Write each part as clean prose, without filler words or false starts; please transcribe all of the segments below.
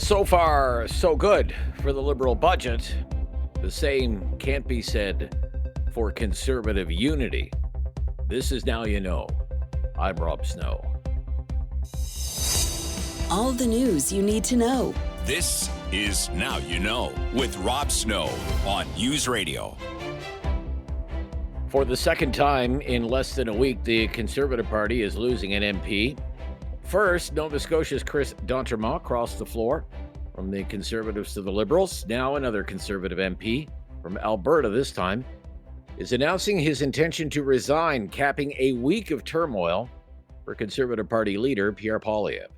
So far, so good for the Liberal budget. The same can't be said for Conservative unity. This is Now You Know. I'm Rob Snow. All the news you need to know. This is Now You Know with Rob Snow on News Radio. For the second time in less than a week, the Conservative Party is losing an MP. First, Nova Scotia's Chris D'Entremont crossed the floor from the Conservatives to the Liberals. Now another Conservative MP, from Alberta this time, is announcing his intention to resign, capping a week of turmoil for Conservative Party leader Pierre Poilievre.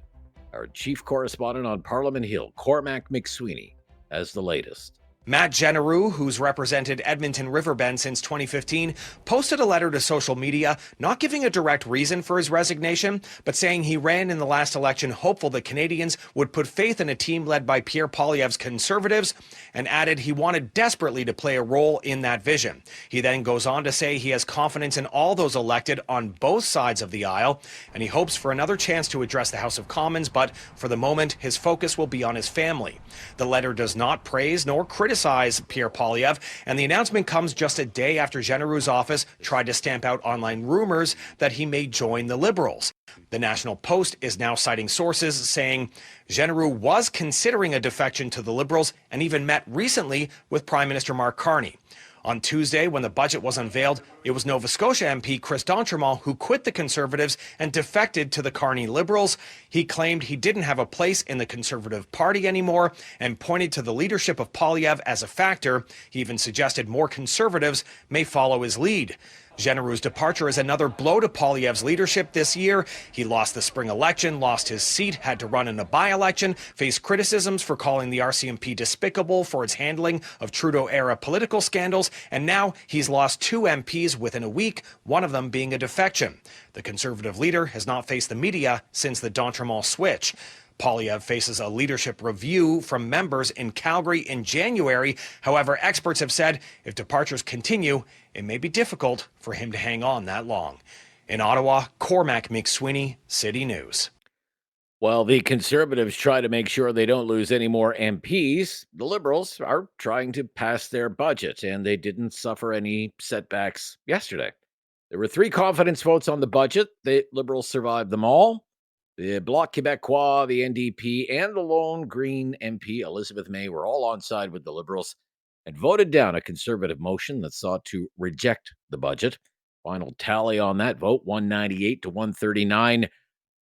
Our chief correspondent on Parliament Hill, Cormac McSweeney, has the latest. Matt Genereux, who's represented Edmonton Riverbend since 2015, posted a letter to social media not giving a direct reason for his resignation, but saying he ran in the last election hopeful that Canadians would put faith in a team led by Pierre Poilievre's Conservatives, and added he wanted desperately to play a role in that vision. He then goes on to say he has confidence in all those elected on both sides of the aisle, and he hopes for another chance to address the House of Commons, but for the moment, his focus will be on his family. The letter does not praise nor criticize Pierre Poilievre, and the announcement comes just a day after Genereux's office tried to stamp out online rumors that he may join the Liberals. The National Post is now citing sources saying Genereux was considering a defection to the Liberals and even met recently with Prime Minister Mark Carney. On Tuesday, when the budget was unveiled, it was Nova Scotia MP Chris D'Entremont who quit the Conservatives and defected to the Carney Liberals. He claimed he didn't have a place in the Conservative Party anymore and pointed to the leadership of Poilievre as a factor. He even suggested more Conservatives may follow his lead. Genereux's departure is another blow to Poilievre's leadership this year. He lost the spring election, lost his seat, had to run in a by-election, faced criticisms for calling the RCMP despicable for its handling of Trudeau-era political scandals, and now he's lost two MPs within a week, one of them being a defection. The Conservative leader has not faced the media since the D'Entremont switch. Poilievre faces a leadership review from members in Calgary in January. However, experts have said if departures continue, it may be difficult for him to hang on that long. In Ottawa, Cormac McSweeney, City News. While the Conservatives try to make sure they don't lose any more MPs, the Liberals are trying to pass their budget, and they didn't suffer any setbacks yesterday. There were 3 confidence votes on the budget. The Liberals survived them all. The Bloc Québécois, the NDP, and the lone Green MP, Elizabeth May, were all on side with the Liberals and voted down a Conservative motion that sought to reject the budget. Final tally on that vote, 198 to 139,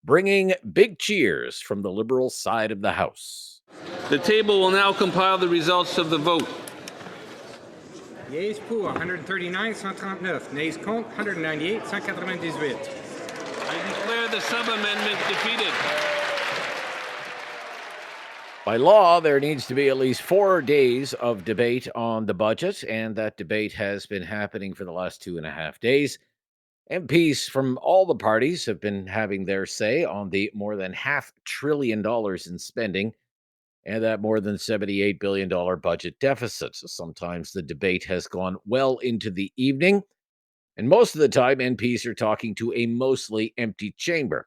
bringing big cheers from the Liberal side of the House. The table will now compile the results of the vote. Yeas pour 139, 139. Nays contre 198, 198. I declare the sub-amendment defeated. By law, there needs to be at least 4 days of debate on the budget, and that debate has been happening for the last 2.5 days. MPs from all the parties have been having their say on the more than $500 billion in spending and that more than $78 billion budget deficit. So sometimes the debate has gone well into the evening. And most of the time, MPs are talking to a mostly empty chamber.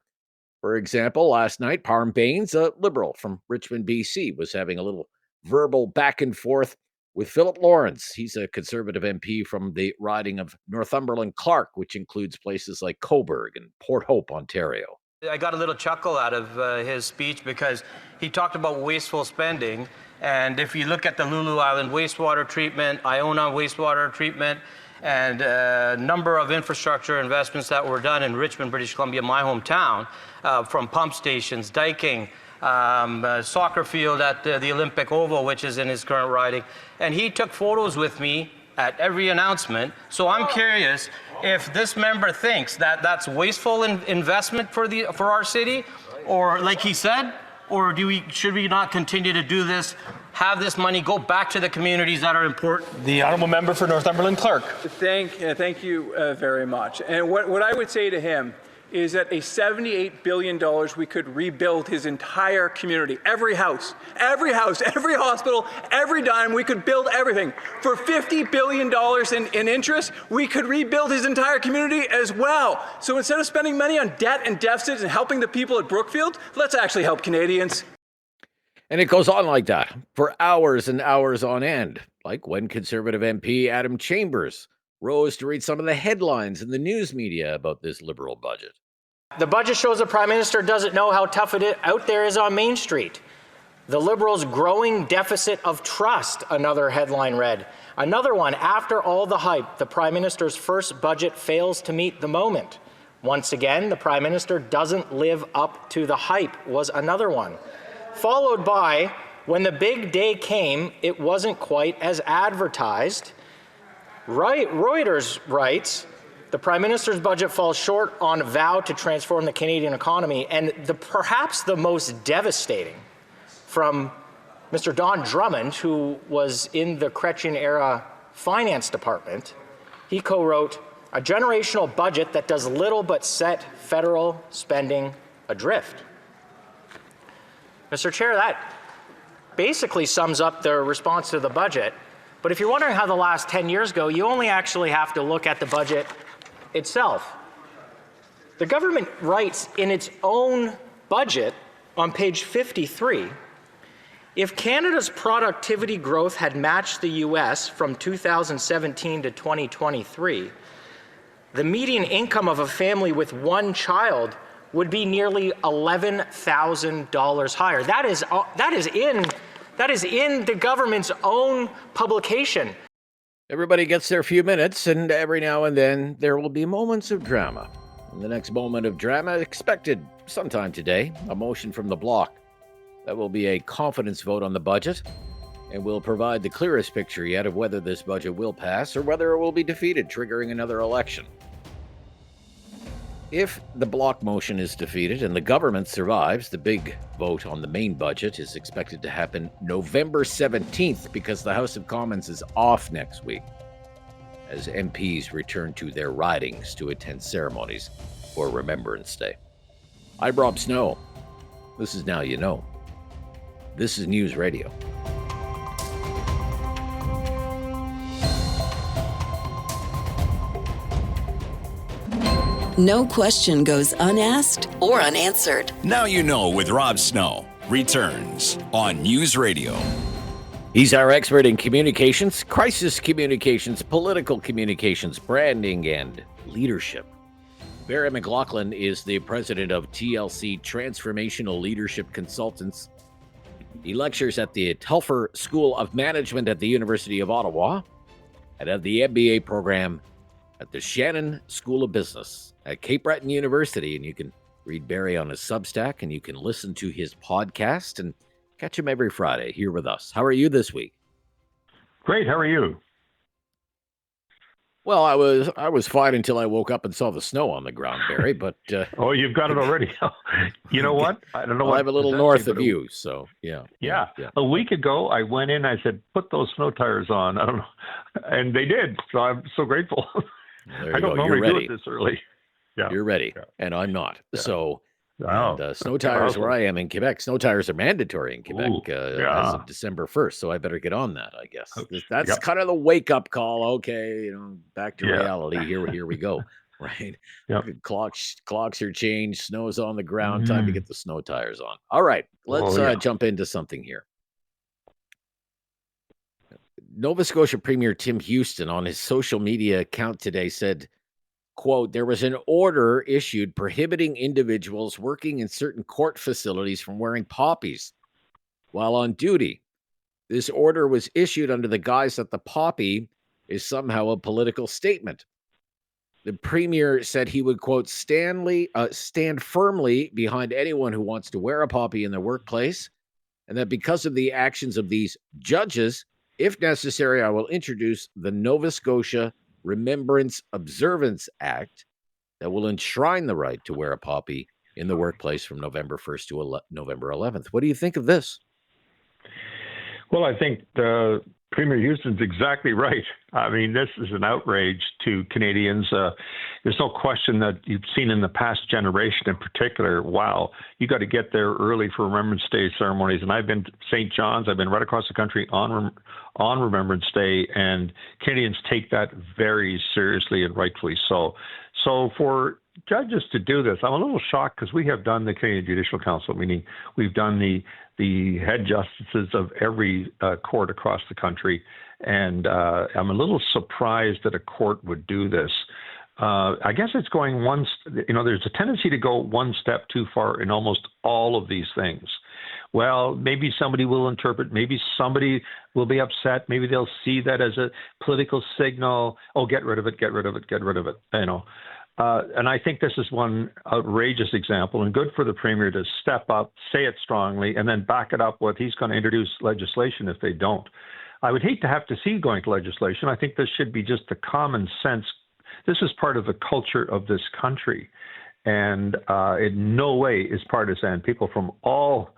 For example, last night, Parm Baines, a Liberal from Richmond, BC, was having a little verbal back and forth with Philip Lawrence. He's a Conservative MP from the riding of Northumberland Clark, which includes places like Cobourg and Port Hope, Ontario. I got a little chuckle out of his speech because he talked about wasteful spending. And if you look at the Lulu Island wastewater treatment, Iona wastewater treatment, and a number of infrastructure investments that were done in Richmond, British Columbia, my hometown, from pump stations, diking, soccer field at the Olympic Oval, which is in his current riding. And he took photos with me at every announcement. So I'm curious if this member thinks that that's wasteful investment for our city, or like he said, or should we not continue to do this, have this money go back to the communities that are important? The honourable member for Northumberland Clark. Thank you very much. And what I would say to him is that a $78 billion, we could rebuild his entire community. Every house, every hospital, every dime, we could build everything. For $50 billion in interest, we could rebuild his entire community as well. So instead of spending money on debt and deficits and helping the people at Brookfield, let's actually help Canadians. And it goes on like that for hours and hours on end, like when Conservative MP Adam Chambers rose to read some of the headlines in the news media about this Liberal budget. The budget shows the Prime Minister doesn't know how tough it out there is on Main Street. The Liberals' growing deficit of trust, another headline read. Another one, after all the hype, the Prime Minister's first budget fails to meet the moment. Once again, the Prime Minister doesn't live up to the hype, was another one. Followed by, when the big day came, it wasn't quite as advertised. Reuters writes, the Prime Minister's budget falls short on vow to transform the Canadian economy, and perhaps the most devastating from Mr. Don Drummond, who was in the Chrétien-era finance department. He co-wrote a generational budget that does little but set federal spending adrift. Mr. Chair, that basically sums up the response to the budget. But if you're wondering how the last 10 years go, you only actually have to look at the budget itself. The government writes in its own budget on page 53, if Canada's productivity growth had matched the US from 2017 to 2023, the median income of a family with one child would be nearly $11,000 higher. That is in the government's own publication. Everybody gets their few minutes, and every now and then there will be moments of drama. And the next moment of drama expected sometime today, a motion from the bloc. That will be a confidence vote on the budget and will provide the clearest picture yet of whether this budget will pass or whether it will be defeated, triggering another election. If the bloc motion is defeated and the government survives, the big vote on the main budget is expected to happen November 17th because the House of Commons is off next week as MPs return to their ridings to attend ceremonies for Remembrance Day. I'm Rob Snow. This is Now You Know. This is News Radio. No question goes unasked or unanswered. Now You Know with Rob Snow returns on News Radio. He's our expert in communications, crisis communications, political communications, branding, and leadership. Barry McLoughlin is the president of TLC Transformational Leadership Consultants. He lectures at the Telfer School of Management at the University of Ottawa and at the MBA program at the Shannon School of Business at Cape Breton University. And you can read Barry on his Substack, and you can listen to his podcast and catch him every Friday here with us. How are you this week? Great. How are you? Well, I was fine until I woke up and saw the snow on the ground, Barry. But oh, you've got it already. You know what? I don't know. Well, I have a little north of you, so yeah. A week ago, I went in. I said, "Put those snow tires on." I don't know, and they did. So I'm so grateful. There I don't normally do it this early. Yeah, you're ready, and I'm not. Yeah. So. Wow. And, snow tires where I am in Quebec. Snow tires are mandatory in Quebec as of December 1st, so I better get on that, I guess. That's kind of the wake-up call. Okay, back to reality. Here we go, right? Clocks are changed. Snow's on the ground. Time to get the snow tires on. All right, let's jump into something here. Nova Scotia Premier Tim Houston on his social media account today said, quote, there was an order issued prohibiting individuals working in certain court facilities from wearing poppies while on duty. This order was issued under the guise that the poppy is somehow a political statement. The premier said he would, quote, stand firmly behind anyone who wants to wear a poppy in their workplace, and that because of the actions of these judges, if necessary, I will introduce the Nova Scotia Remembrance Observance Act that will enshrine the right to wear a poppy in the workplace from November 1st to November 11th. What do you think of this? Well, I think Premier Houston's exactly right. I mean, this is an outrage to Canadians. There's no question that you've seen in the past generation in particular, wow, you got to get there early for Remembrance Day ceremonies. And I've been to St. John's. I've been right across the country on Remembrance Day, and Canadians take that very seriously and rightfully so. So for judges to do this, I'm a little shocked because we have done the Canadian Judicial Council, meaning we've done the head justices of every court across the country. And I'm a little surprised that a court would do this. I guess it's going there's a tendency to go one step too far in almost all of these things. Well, maybe somebody will interpret, maybe somebody will be upset, maybe they'll see that as a political signal. Oh, get rid of it, get rid of it, get rid of it, and I think this is one outrageous example, and good for the Premier to step up, say it strongly, and then back it up with he's going to introduce legislation if they don't. I would hate to have to see going to legislation. I think this should be just the common sense. This is part of the culture of this country, and in no way is partisan. People from all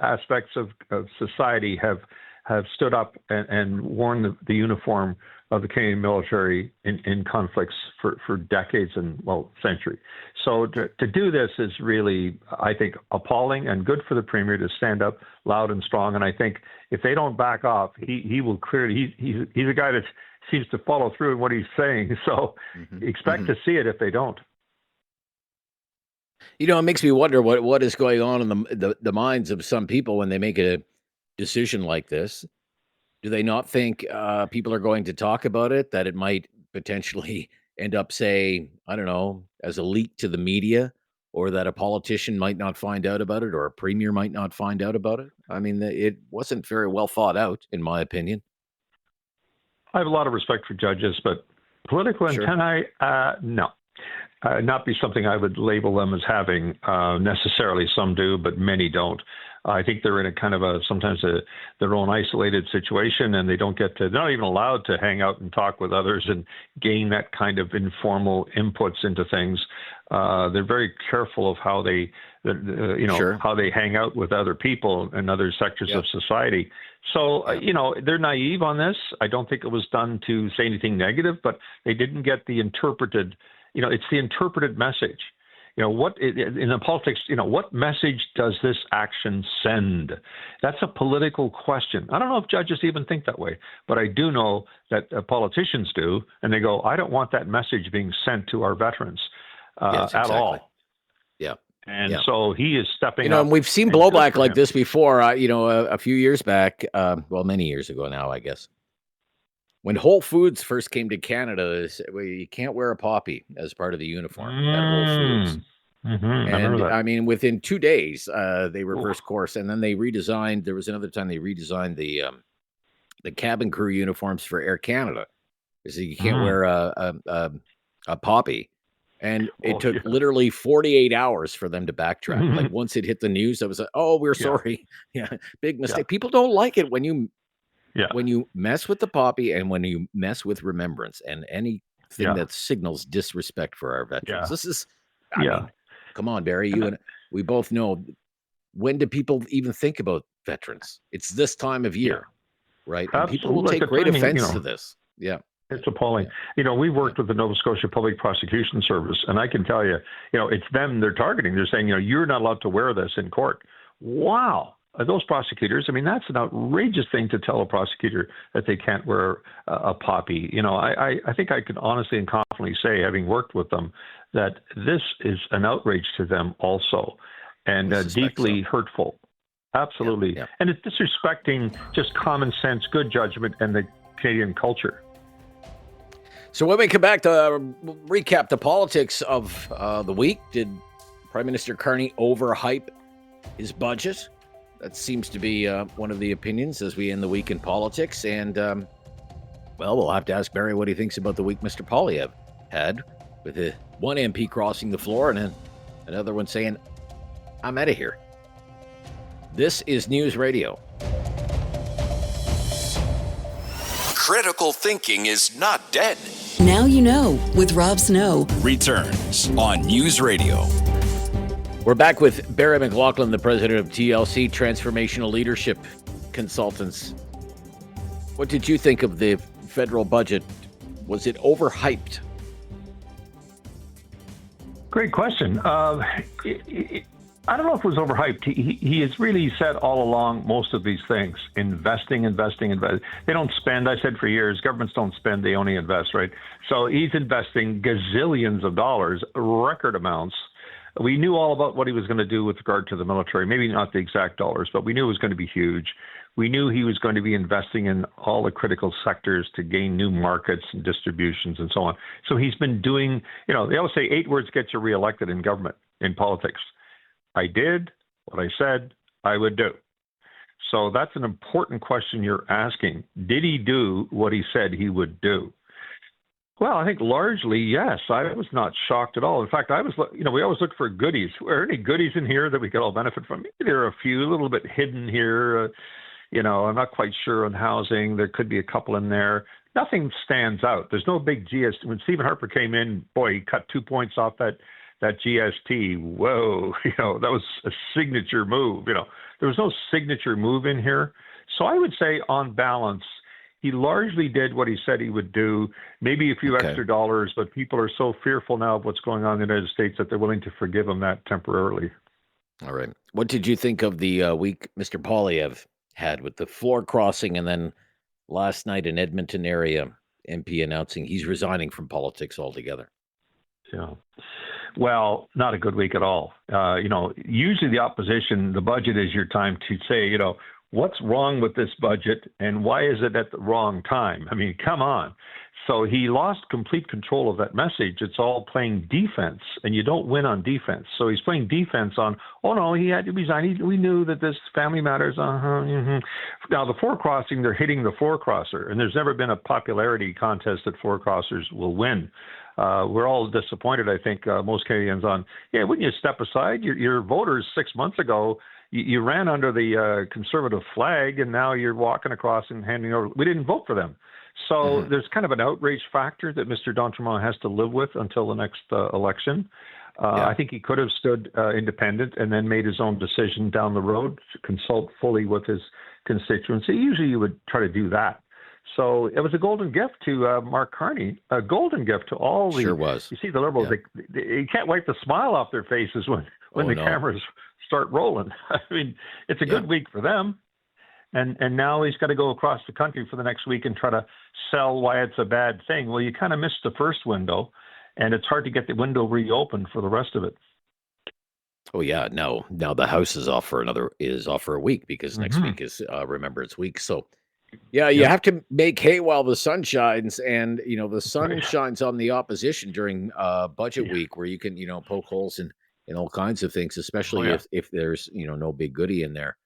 aspects of society have stood up and worn the uniform of the Canadian military in conflicts for decades and, centuries. So to do this is really, I think, appalling, and good for the Premier to stand up loud and strong. And I think if they don't back off, he will clearly, he's a guy that seems to follow through in what he's saying. So expect to see it if they don't. It makes me wonder what is going on in the minds of some people when they make a decision like this. Do they not think people are going to talk about it, that it might potentially end up, say, I don't know, as a leak to the media, or that a politician might not find out about it, or a premier might not find out about it? I mean, it wasn't very well thought out, in my opinion. I have a lot of respect for judges, but political antennae, no. Not be something I would label them as having necessarily. Some do, but many don't. I think they're in a kind of sometimes their own isolated situation, and they're not even allowed to hang out and talk with others and gain that kind of informal inputs into things. They're very careful of how they, how they hang out with other people and other sectors of society. So, they're naive on this. I don't think it was done to say anything negative, but they didn't get the interpreted. It's the interpreted message. What in the politics, what message does this action send? That's a political question. I don't know if judges even think that way, but I do know that politicians do, and they go, I don't want that message being sent to our veterans at all. Yeah. And so he is stepping up. And we've seen blowback like this before, a few years back, many years ago now, I guess. When Whole Foods first came to Canada, you can't wear a poppy as part of the uniform at Whole Foods. And I mean, within 2 days, they reversed course, and then they redesigned. There was another time they redesigned the cabin crew uniforms for Air Canada, so you can't wear a poppy. And it took literally 48 hours for them to backtrack. Like once it hit the news, I was like, "Oh, we're sorry. Yeah, big mistake." People don't like it when you. When you mess with the poppy and when you mess with remembrance and anything that signals disrespect for our veterans. This is, I mean, come on, Barry, you and we both know, when do people even think about veterans? It's this time of year, right? And people will take great offense to this. Yeah. It's appalling. We worked with the Nova Scotia Public Prosecution Service, and I can tell you, it's them they're targeting. They're saying, you're not allowed to wear this in court. Wow. Those prosecutors, I mean, that's an outrageous thing to tell a prosecutor that they can't wear a poppy. I think I can honestly and confidently say, having worked with them, that this is an outrage to them also, and deeply hurtful. Absolutely. And it's disrespecting just common sense, good judgment, and the Canadian culture. So when we come back to recap the politics of the week, did Prime Minister Carney overhype his budget? That seems to be one of the opinions as we end the week in politics. And, we'll have to ask Barry what he thinks about the week Mr. Poilievre had, with one MP crossing the floor and then another one saying, I'm out of here. This is News Radio. Critical thinking is not dead. Now you know with Rob Snow. Returns on News Radio. We're back with Barry McLoughlin, the president of TLC, Transformational Leadership Consultants. What did you think of the federal budget? Was it overhyped? Great question. I don't know if it was overhyped. He has really said all along most of these things, investing. They don't spend. I said for years, governments don't spend, they only invest, right? So he's investing gazillions of dollars, record amounts. We knew all about what he was going to do with regard to the military, maybe not the exact dollars, but we knew it was going to be huge. We knew he was going to be investing in all the critical sectors to gain new markets and distributions and so on. So he's been doing, they always say 8 words get you reelected in government, in politics. I did what I said I would do. So that's an important question you're asking. Did he do what he said he would do? Well, I think largely, yes. I was not shocked at all. In fact, we always look for goodies. Are there any goodies in here that we could all benefit from? Maybe there are a few, a little bit hidden here. I'm not quite sure on housing. There could be a couple in there. Nothing stands out. There's no big GST. When Stephen Harper came in, boy, he cut 2 points off that GST. Whoa, that was a signature move. There was no signature move in here. So I would say on balance, he largely did what he said he would do, maybe a few extra dollars, but people are so fearful now of what's going on in the United States that they're willing to forgive him that temporarily. All right. What did you think of the week Mr. Poilievre had with the floor crossing and then last night in Edmonton area MP announcing he's resigning from politics altogether? Yeah. Well, not a good week at all. Usually the opposition, the budget is your time to say, what's wrong with this budget and why is it at the wrong time? I mean, come on. So he lost complete control of that message. It's all playing defense, and you don't win on defense. So he's playing defense on, oh, no, he had to resign. We knew that this family matters. Now, the four crossing, they're hitting the four crosser, and there's never been a popularity contest that four crossers will win. We're all disappointed, I think, most Canadians on, wouldn't you step aside? Your voters 6 months ago, you ran under the conservative flag, and now you're walking across and handing over. We didn't vote for them. So there's kind of an outrage factor that Mr. d'Entremont has to live with until the next election. I think he could have stood independent and then made his own decision down the road, to consult fully with his constituency. Usually you would try to do that. So it was a golden gift to Mark Carney, a golden gift to all the. Sure was. You see the Liberals, they can't wipe the smile off their faces when the cameras start rolling. I mean, it's a good week for them. And now he's got to go across the country for the next week and try to sell why it's a bad thing. Well, you kind of missed the first window, and it's hard to get the window reopened for the rest of it. Oh yeah, now the House is off for a week because next week is Remembrance Week. So you have to make hay while the sun shines, and the sun shines on the opposition during budget week, where you can poke holes in all kinds of things, especially if there's no big goodie in there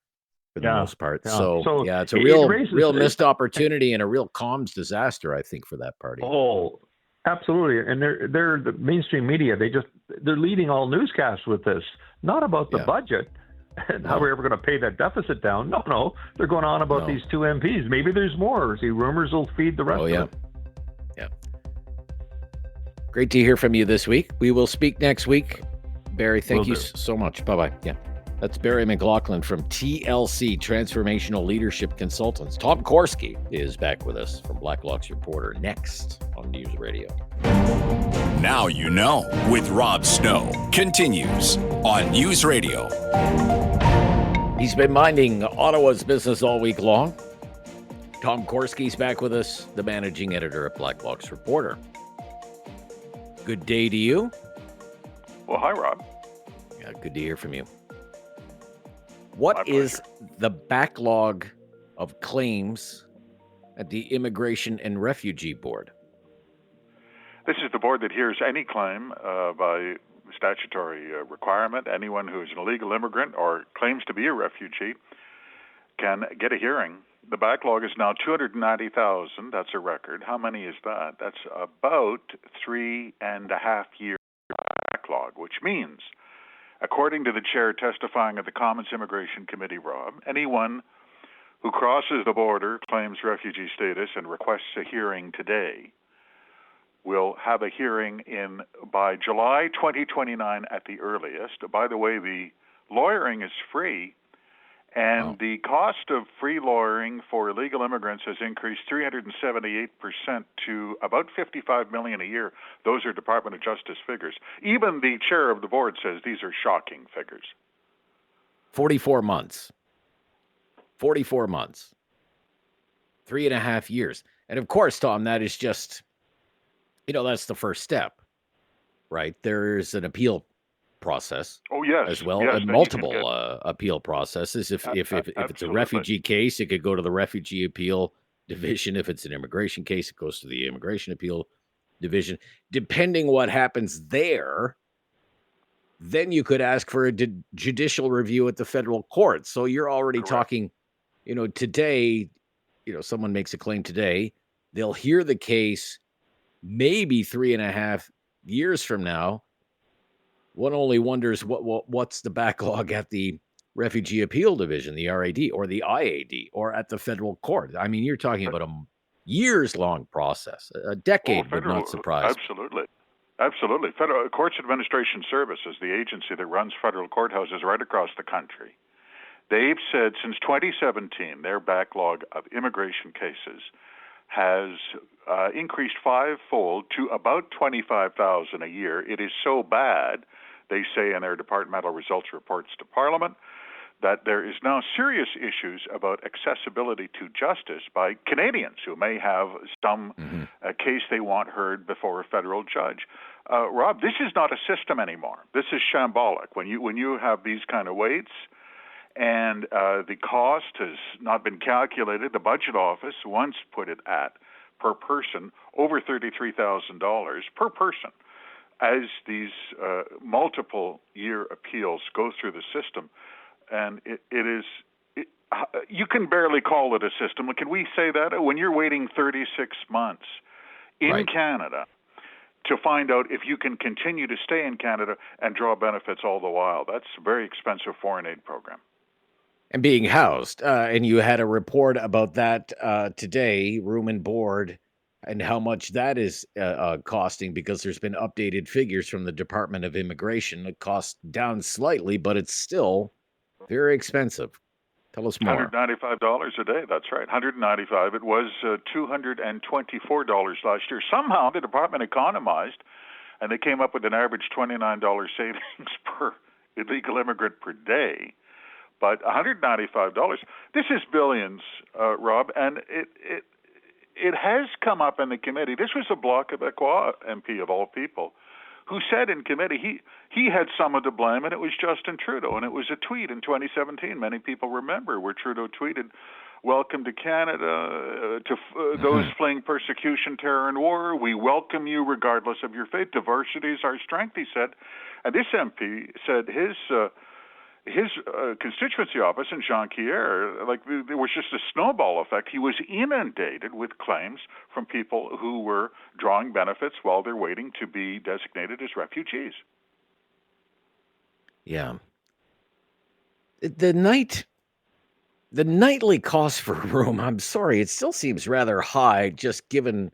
for the most part. Yeah. So it's a real missed opportunity and a real comms disaster, I think, for that party. Oh, absolutely. And they're the mainstream media. They're leading all newscasts with this, not about the budget and how we're ever going to pay that deficit down. No, they're going on about these two MPs. Maybe there's more. See, rumors will feed the rest of it. Yeah. Great to hear from you this week. We will speak next week. Barry, thank you so much. Bye-bye. Yeah. That's Barry McLoughlin from TLC, Transformational Leadership Consultants. Tom Korski is back with us from Blacklock's Reporter next on News Radio. Now you know with Rob Snow continues on News Radio. He's been minding Ottawa's business all week long. Tom Korski's back with us, the managing editor at Blacklock's Reporter. Good day to you. Well, hi, Rob. Yeah, good to hear from you. What is the backlog of claims at the Immigration and Refugee Board? This is the board that hears any claim by statutory requirement. Anyone who is an illegal immigrant or claims to be a refugee can get a hearing. The backlog is now 290,000. That's a record. How many is that? That's about 3.5 year backlog, which means, according to the chair testifying at the Commons Immigration Committee, Rob, anyone who crosses the border, claims refugee status, and requests a hearing today will have a hearing by July 2029 at the earliest. By the way, the lawyering is free, and the cost of free lawyering for illegal immigrants has increased 378% to about $55 million a year. Those are Department of Justice figures. Even the chair of the board says these are shocking figures. 44 months. 44 months. 3.5 years. And of course, Tom, that is just, that's the first step, right? There's an appeal process. Oh, yes. As well, Yes, and then you can multiple appeal processes. If it's a absolutely. refugee case, it could go to the refugee appeal division. If it's an immigration case, it goes to the immigration appeal division. Depending what happens there, then you could ask for a judicial review at the federal court. So you're already Correct. talking, today, someone makes a claim today, they'll hear the case maybe 3.5 years from now. One only wonders what's the backlog at the Refugee Appeal Division, the RAD, or the IAD, or at the federal court. I mean, you're talking about a years-long process. A decade would not surprise me. Absolutely. Absolutely. Federal Courts Administration Service is the agency that runs federal courthouses right across the country. They've said since 2017, their backlog of immigration cases has increased fivefold to about 25,000 a year. It is so bad, they say in their departmental results reports to Parliament, that there is now serious issues about accessibility to justice by Canadians who may have some case they want heard before a federal judge. Rob, this is not a system anymore. This is shambolic. When you have these kind of waits, and the cost has not been calculated, the budget office once put it at, per person, over $33,000 per person. As these multiple year appeals go through the system, and you can barely call it a system. Can we say that? When you're waiting 36 months in Canada to find out if you can continue to stay in Canada and draw benefits all the while, that's a very expensive foreign aid program. And being housed. And you had a report about that today, room and board, and how much that is costing, because there's been updated figures from the Department of Immigration. It costs down slightly, but it's still very expensive. Tell us more. $195 a day, that's right. $195. It was $224 last year. Somehow the department economized, and they came up with an average $29 savings per illegal immigrant per day. But $195, this is billions, Rob, and it has come up in the committee. This was a Bloc Québécois MP of all people who said in committee he had some of the blame, and it was Justin Trudeau. And it was a tweet in 2017. Many people remember where Trudeau tweeted, "Welcome to Canada, to those fleeing persecution, terror, and war. We welcome you regardless of your faith. Diversity is our strength," he said. And this MP said his constituency office in Jean-Pierre, there was just a snowball effect. He was inundated with claims from people who were drawing benefits while they're waiting to be designated as refugees. Yeah. The nightly cost for a room, I'm sorry, it still seems rather high, just given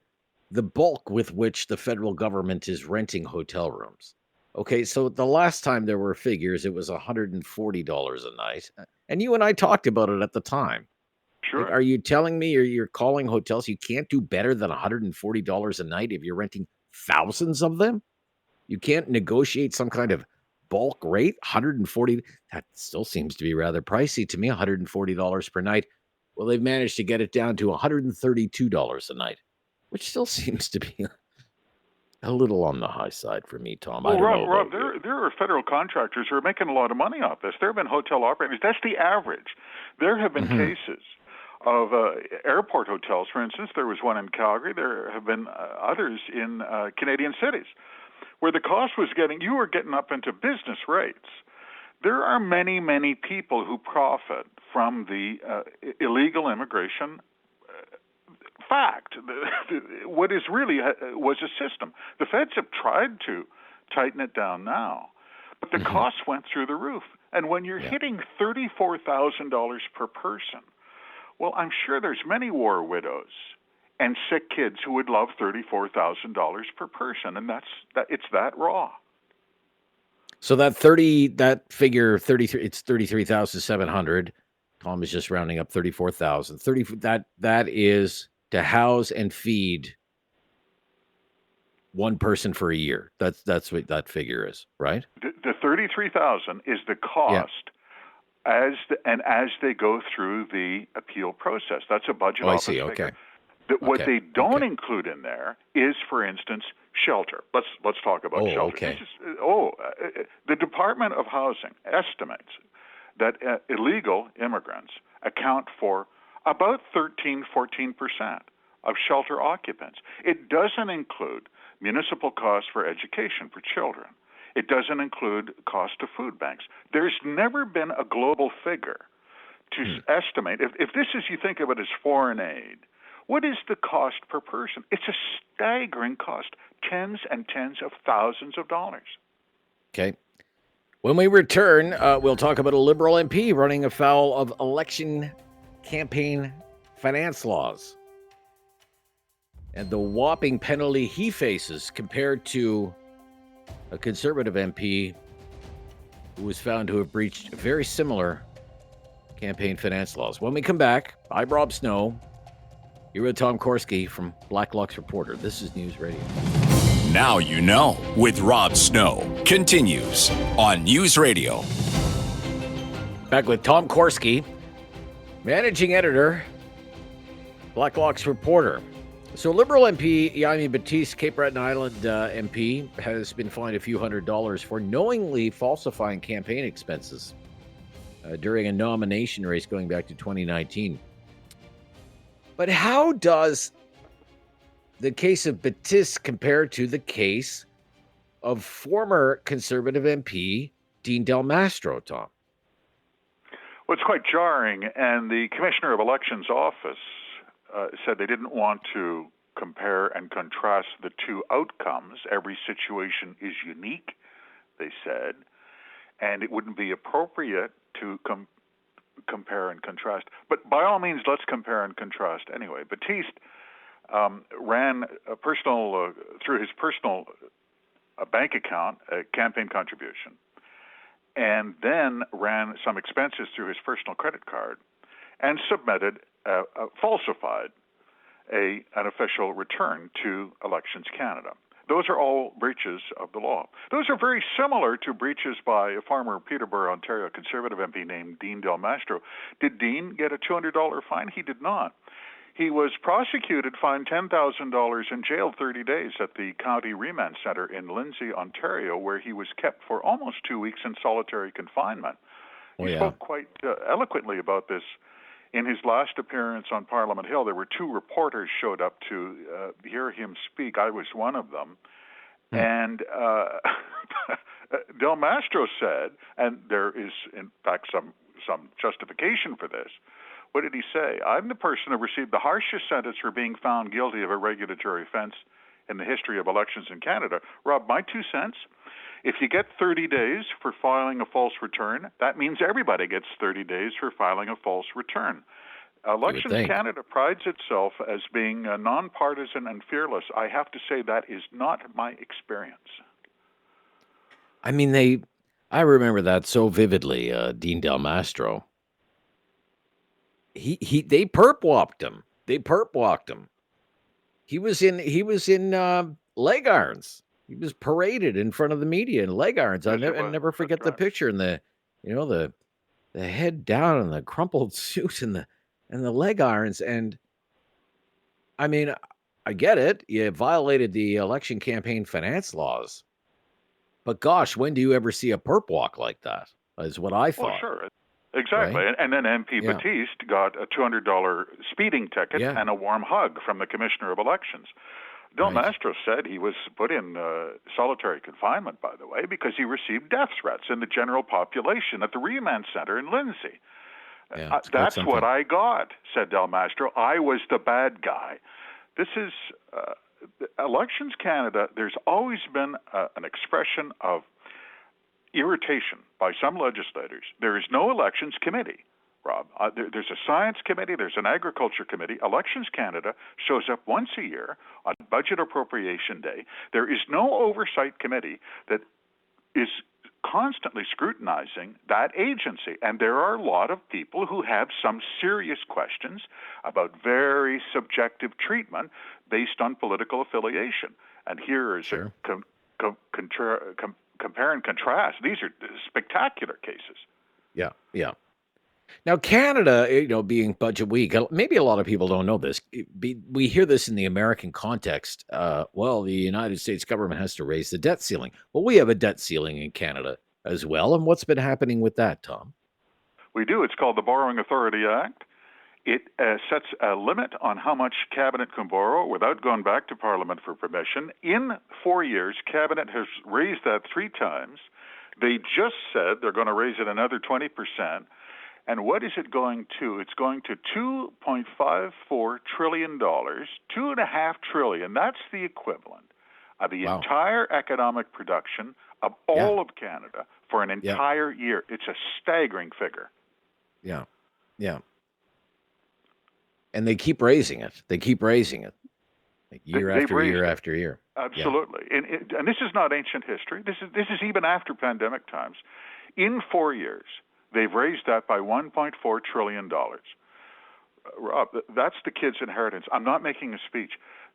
the bulk with which the federal government is renting hotel rooms. Okay, so the last time there were figures, it was $140 a night. And you and I talked about it at the time. Sure. Are you telling me, or you're calling hotels, you can't do better than $140 a night if you're renting thousands of them? You can't negotiate some kind of bulk rate? $140, that still seems to be rather pricey to me, $140 per night. Well, they've managed to get it down to $132 a night, which still seems to be a little on the high side for me, Tom. Well, I don't know Rob, there are federal contractors who are making a lot of money off this. There have been hotel operators. That's the average. There have been cases of airport hotels, for instance. There was one in Calgary. There have been others in Canadian cities where the cost was you were getting up into business rates. There are many, many people who profit from the illegal immigration fact. What is really was a system. The feds have tried to tighten it down now, but the costs went through the roof. And when you're hitting $34,000 per person, well, I'm sure there's many war widows and sick kids who would love $34,000 per person, and it's that raw. So that figure 33, it's 33,700. Tom is just rounding up 34,000. That is to house and feed one person for a year. That's what that figure is, right? The $33,000 is the cost as they go through the appeal process. That's a budget I office see. figure. Okay. What they don't include in there is, for instance, shelter. Let's talk about shelter. Okay. The Department of Housing estimates that illegal immigrants account for about 13-14% of shelter occupants. It doesn't include municipal costs for education for children. It doesn't include cost of food banks. There's never been a global figure to estimate. If this is, you think of it as foreign aid, what is the cost per person? It's a staggering cost, tens and tens of thousands of dollars. Okay. When we return, we'll talk about a Liberal MP running afoul of election campaign finance laws and the whopping penalty he faces compared to a Conservative MP who was found to have breached very similar campaign finance laws. When we come back, I'm Rob Snow. You're with Tom Korski from Blacklock's Reporter. This is News Radio. Now you know with Rob Snow continues on News Radio. Back with Tom Korski, managing editor, Blacklock's Reporter. So Liberal MP Yaimi Batiste, Cape Breton Island MP, has been fined a few $100s for knowingly falsifying campaign expenses during a nomination race going back to 2019. But how does the case of Batiste compare to the case of former Conservative MP Dean Del Mastro, Tom? Well, it's quite jarring, and the Commissioner of Elections office said they didn't want to compare and contrast the two outcomes. Every situation is unique, they said, and it wouldn't be appropriate to compare and contrast. But by all means, let's compare and contrast anyway. Batiste ran a personal, through his personal bank account, a campaign contribution, and then ran some expenses through his personal credit card and submitted, falsified an official return to Elections Canada. Those are all breaches of the law. Those are very similar to breaches by a former Peterborough, Ontario Conservative MP named Dean Del Mastro. Did Dean get a $200 fine? He did not. He was prosecuted, fined $10,000, and jailed 30 days at the County Remand Centre in Lindsay, Ontario, where he was kept for almost 2 weeks in solitary confinement. He spoke quite eloquently about this. In his last appearance on Parliament Hill, there were two reporters showed up to hear him speak. I was one of them. And Del Mastro said, and there is, in fact, some justification for this, what did he say? I'm the person who received the harshest sentence for being found guilty of a regulatory offense in the history of elections in Canada. Rob, my 2 cents, if you get 30 days for filing a false return, that means everybody gets 30 days for filing a false return. Elections Canada prides itself as being nonpartisan and fearless. I have to say that is not my experience. I mean, I remember that so vividly, Dean Del Mastro. They perp walked him. He was in leg irons. He was paraded in front of the media in leg irons. I never forget the picture and the head down and the crumpled suit and the leg irons. And I mean, I get it. You violated the election campaign finance laws. But gosh, when do you ever see a perp walk like that? Is what I thought. Well, sure. Exactly. Right? And then MP Batiste got a $200 speeding ticket and a warm hug from the Commissioner of Elections. Del Mastro said he was put in solitary confinement, by the way, because he received death threats in the general population at the Remand Centre in Lindsay. That's what I got, said Del Mastro. I was the bad guy. This is Elections Canada. There's always been an expression of irritation by some legislators. There is no elections committee, Rob. There's a science committee, there's an agriculture committee. Elections Canada shows up once a year on Budget Appropriation Day. There is no oversight committee that is constantly scrutinizing that agency. And there are a lot of people who have some serious questions about very subjective treatment based on political affiliation. And here is a compare and contrast. These are spectacular cases. Yeah. Now, Canada, being budget week, maybe a lot of people don't know this. We hear this in the American context. Well, the United States government has to raise the debt ceiling. Well, we have a debt ceiling in Canada as well. And what's been happening with that, Tom? We do. It's called the Borrowing Authority Act. It sets a limit on how much Cabinet can borrow without going back to Parliament for permission. In 4 years, Cabinet has raised that 3 times. They just said they're going to raise it another 20%. And what is it going to? It's going to $2.54 trillion, $2.5 trillion. That's the equivalent of the entire economic production of all of Canada for an entire year. It's a staggering figure. Yeah. Yeah. And they keep raising it. They keep raising it. Like year after year after year. Absolutely. Yeah. And this is not ancient history. This is even after pandemic times. In 4 years, they've raised that by $1.4 trillion. Rob, that's the kids' inheritance. I'm not making a speech.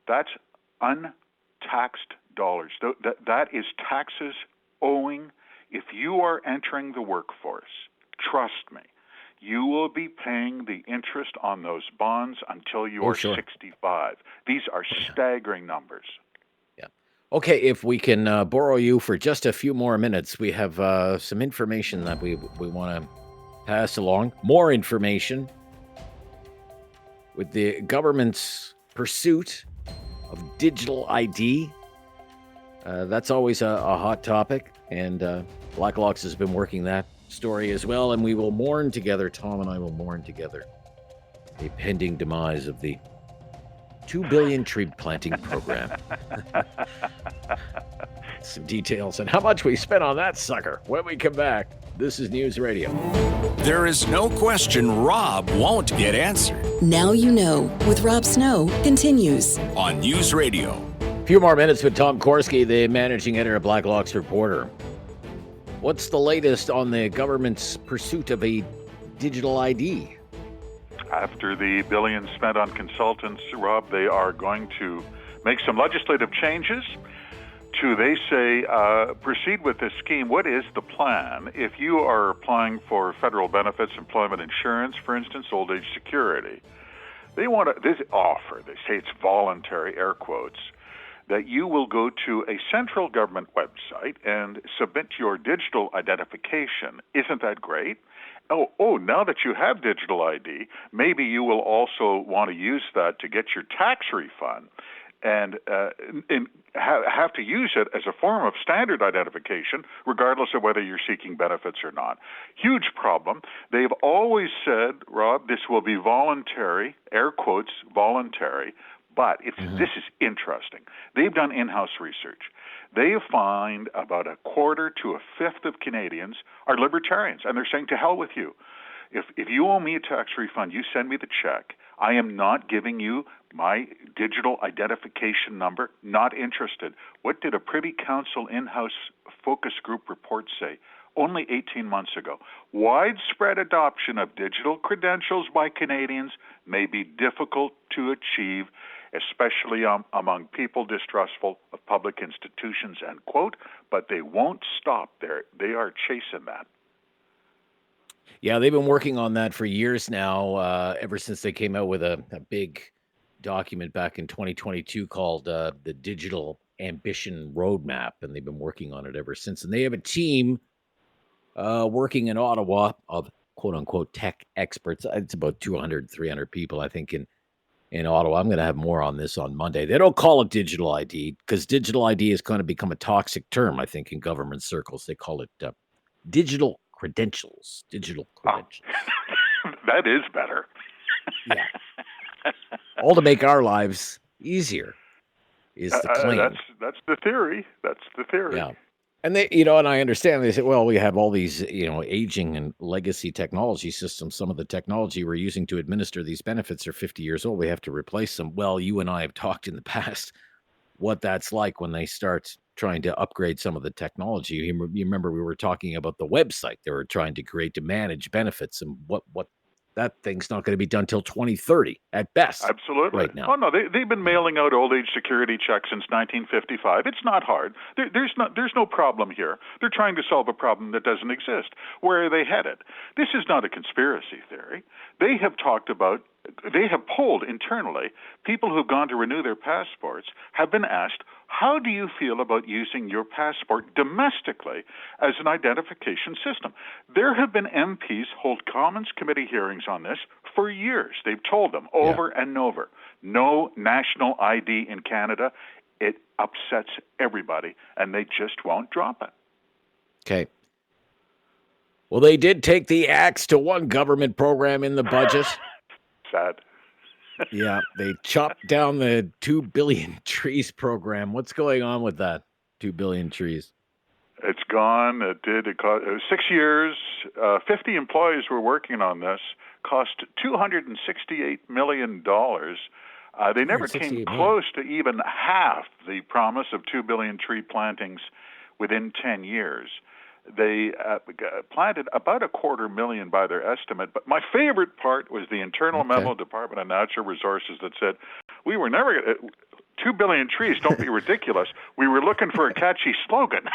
That's untaxed dollars. That is taxes owing. If you are entering the workforce, trust me, you will be paying the interest on those bonds until you are 65. These are staggering numbers. Yeah. Okay, if we can borrow you for just a few more minutes, we have some information that we want to pass along. More information with the government's pursuit of digital ID. That's always a hot topic, and Blacklock has been working that story as well, and we will mourn together. Tom and I will mourn together the pending demise of the 2 billion tree planting program. Some details on how much we spent on that sucker when we come back. This is News Radio. There is no question Rob won't get answered. Now You Know with Rob Snow continues on News Radio. A few more minutes with Tom Korski, the managing editor of Blacklock's Reporter. What's the latest on the government's pursuit of a digital ID? After the billions spent on consultants, Rob, they are going to make some legislative changes to, they say, proceed with this scheme. What is the plan? If you are applying for federal benefits, employment insurance, for instance, old age security, they want to, this offer, they say it's voluntary, air quotes, that you will go to a central government website and submit your digital identification. Isn't that great? Oh, now that you have digital ID, maybe you will also want to use that to get your tax refund and have to use it as a form of standard identification, regardless of whether you're seeking benefits or not. Huge problem. They've always said, Rob, this will be voluntary, air quotes, voluntary, but this is interesting. They've done in-house research. They find about a quarter to a fifth of Canadians are libertarians, and they're saying, to hell with you. If you owe me a tax refund, you send me the check. I am not giving you my digital identification number. Not interested. What did a Privy Council in-house focus group report say? Only 18 months ago. Widespread adoption of digital credentials by Canadians may be difficult to achieve, especially among people distrustful of public institutions, end quote, but they won't stop there. They are chasing that. Yeah, they've been working on that for years now, ever since they came out with a big document back in 2022 called the Digital Ambition Roadmap, and they've been working on it ever since. And they have a team working in Ottawa of quote-unquote tech experts. It's about 200, 300 people, I think, in Ottawa. I'm going to have more on this on Monday. They don't call it digital ID because digital ID has kind of become a toxic term, I think, in government circles. They call it digital credentials. Digital credentials. That is better. Yeah. All to make our lives easier is the claim. That's the theory. That's the theory. Yeah. And they, and I understand they say, well, we have all these, aging and legacy technology systems. Some of the technology we're using to administer these benefits are 50 years old. We have to replace them. Well, you and I have talked in the past what that's like when they start trying to upgrade some of the technology. You remember we were talking about the website they were trying to create to manage benefits and what that thing's not going to be done till 2030 at best. Absolutely. Right now. Oh no, they've been mailing out old age security checks since 1955. It's not hard. There's no problem here. They're trying to solve a problem that doesn't exist. Where are they headed? This is not a conspiracy theory. They have polled internally. People who've gone to renew their passports have been asked, how do you feel about using your passport domestically as an identification system? There have been MPs hold Commons Committee hearings on this for years. They've told them over and over, no national ID in Canada. It upsets everybody, and they just won't drop it. Okay. Well, they did take the axe to one government program in the budget. Sad. Yeah, they chopped down the 2 billion trees program. What's going on with that 2 billion trees? It's gone. It 6 years. 50 employees were working on this. Cost $268 million. They never came close to even half the promise of 2 billion tree plantings within 10 years. They planted about 250,000 by their estimate. But my favorite part was the internal memo, Department of Natural Resources, that said, we were never going to, 2 billion trees, don't be ridiculous. We were looking for a catchy slogan.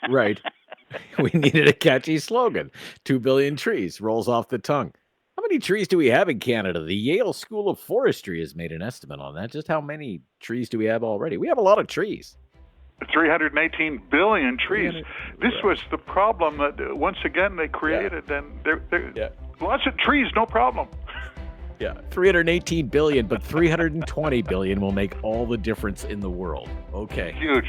Right. We needed a catchy slogan. 2 billion trees rolls off the tongue. How many trees do we have in Canada? The Yale School of Forestry has made an estimate on that. Just how many trees do we have already? We have a lot of trees. 318 billion trees. This was the problem that once again they created, and there lots of trees, no problem. Yeah, 318 billion, but 320 billion will make all the difference in the world. Okay. Huge.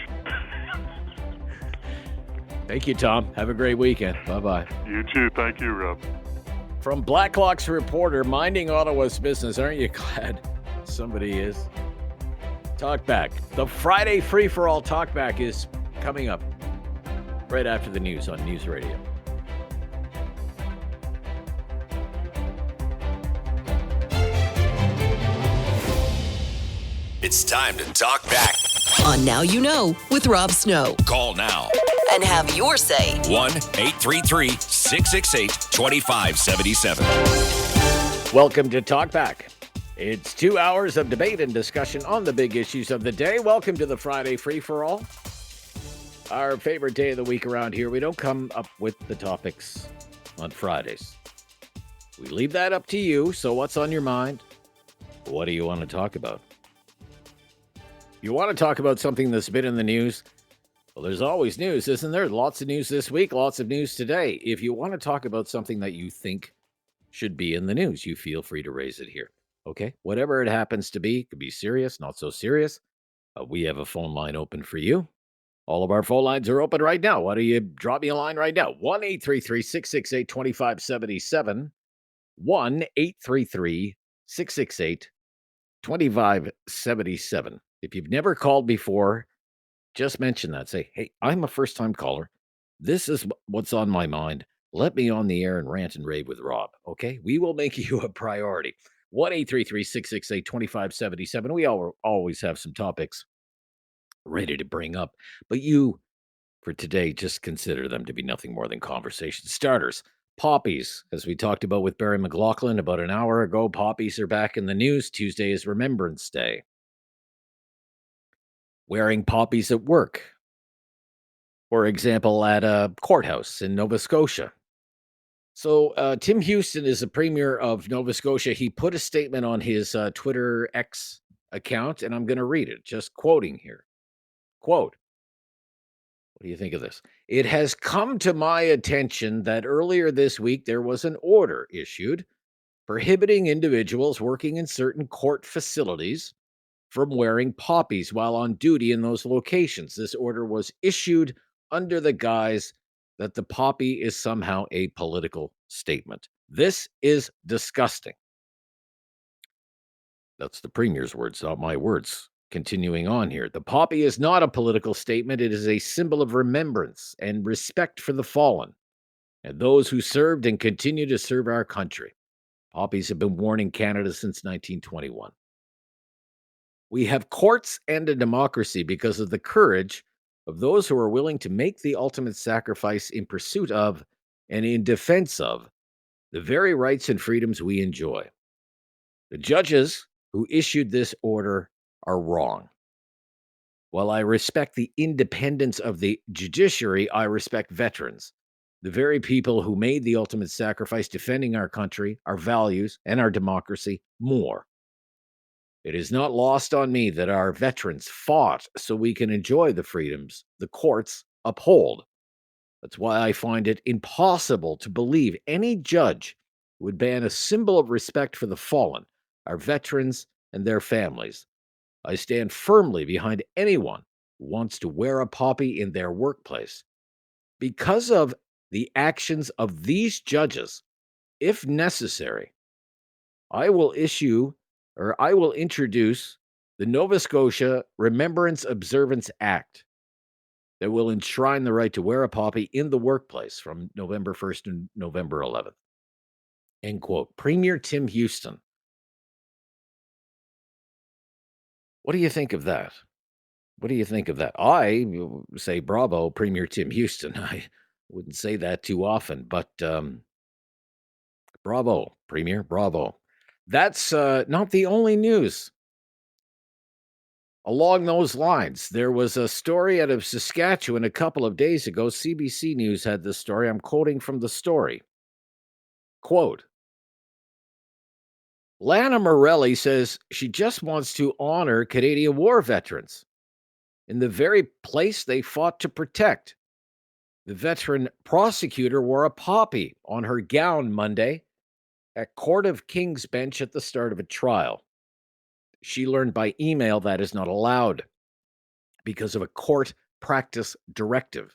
Thank you, Tom. Have a great weekend. Bye-bye. You too. Thank you, Rob. From Blacklock's reporter, minding Ottawa's business, aren't you glad somebody is? Talkback. The Friday free-for-all Talkback is coming up right after the news on News Radio. It's time to talk back. On Now You Know with Rob Snow. Call now. And have your say. 1-833-668-2577. Welcome to Talkback. It's 2 hours of debate and discussion on the big issues of the day. Welcome to the Friday free-for-all. Our favorite day of the week around here. We don't come up with the topics on Fridays. We leave that up to you. So what's on your mind? What do you want to talk about? You want to talk about something that's been in the news? Well, there's always news, isn't there? Lots of news this week, lots of news today. If you want to talk about something that you think should be in the news, you feel free to raise it here. Okay, whatever it happens to be, could be serious, not so serious. We have a phone line open for you. All of our phone lines are open right now. Why don't you drop me a line right now? 1-833-668-2577. 1-833-668-2577. If you've never called before, just mention that. Say, hey, I'm a first-time caller. This is what's on my mind. Let me on the air and rant and rave with Rob, okay? We will make you a priority. 1-833-668-2577. We always have some topics ready to bring up. But you, for today, just consider them to be nothing more than conversation starters. Poppies, as we talked about with Barry McLoughlin about an hour ago, poppies are back in the news. Tuesday is Remembrance Day. Wearing poppies at work. For example, at a courthouse in Nova Scotia. So Tim Houston is the premier of Nova Scotia. He put a statement on his Twitter X account, and I'm going to read it, just quoting here. Quote, what do you think of this? It has come to my attention that earlier this week there was an order issued prohibiting individuals working in certain court facilities from wearing poppies while on duty in those locations. This order was issued under the guise that the poppy is somehow a political statement. This is disgusting. That's the premier's words, not my words. Continuing on here. The poppy is not a political statement. It is a symbol of remembrance and respect for the fallen and those who served and continue to serve our country. Poppies have been worn in Canada since 1921. We have courts and a democracy because of the courage of those who are willing to make the ultimate sacrifice in pursuit of and in defense of the very rights and freedoms we enjoy. The judges who issued this order are wrong. While I respect the independence of the judiciary, I respect veterans, the very people who made the ultimate sacrifice defending our country, our values, and our democracy more. It is not lost on me that our veterans fought so we can enjoy the freedoms the courts uphold. That's why I find it impossible to believe any judge would ban a symbol of respect for the fallen, our veterans, and their families. I stand firmly behind anyone who wants to wear a poppy in their workplace. Because of the actions of these judges, if necessary, I will introduce the Nova Scotia Remembrance Observance Act that will enshrine the right to wear a poppy in the workplace from November 1st to November 11th. End quote. Premier Tim Houston. What do you think of that? What do you think of that? I say bravo, Premier Tim Houston. I wouldn't say that too often, but bravo, Premier, bravo. That's not the only news. Along those lines, there was a story out of Saskatchewan a couple of days ago. CBC News had this story. I'm quoting from the story. Quote, Lana Morelli says she just wants to honor Canadian war veterans in the very place they fought to protect. The veteran prosecutor wore a poppy on her gown Monday at Court of King's Bench at the start of a trial. She learned by email that is not allowed because of a court practice directive.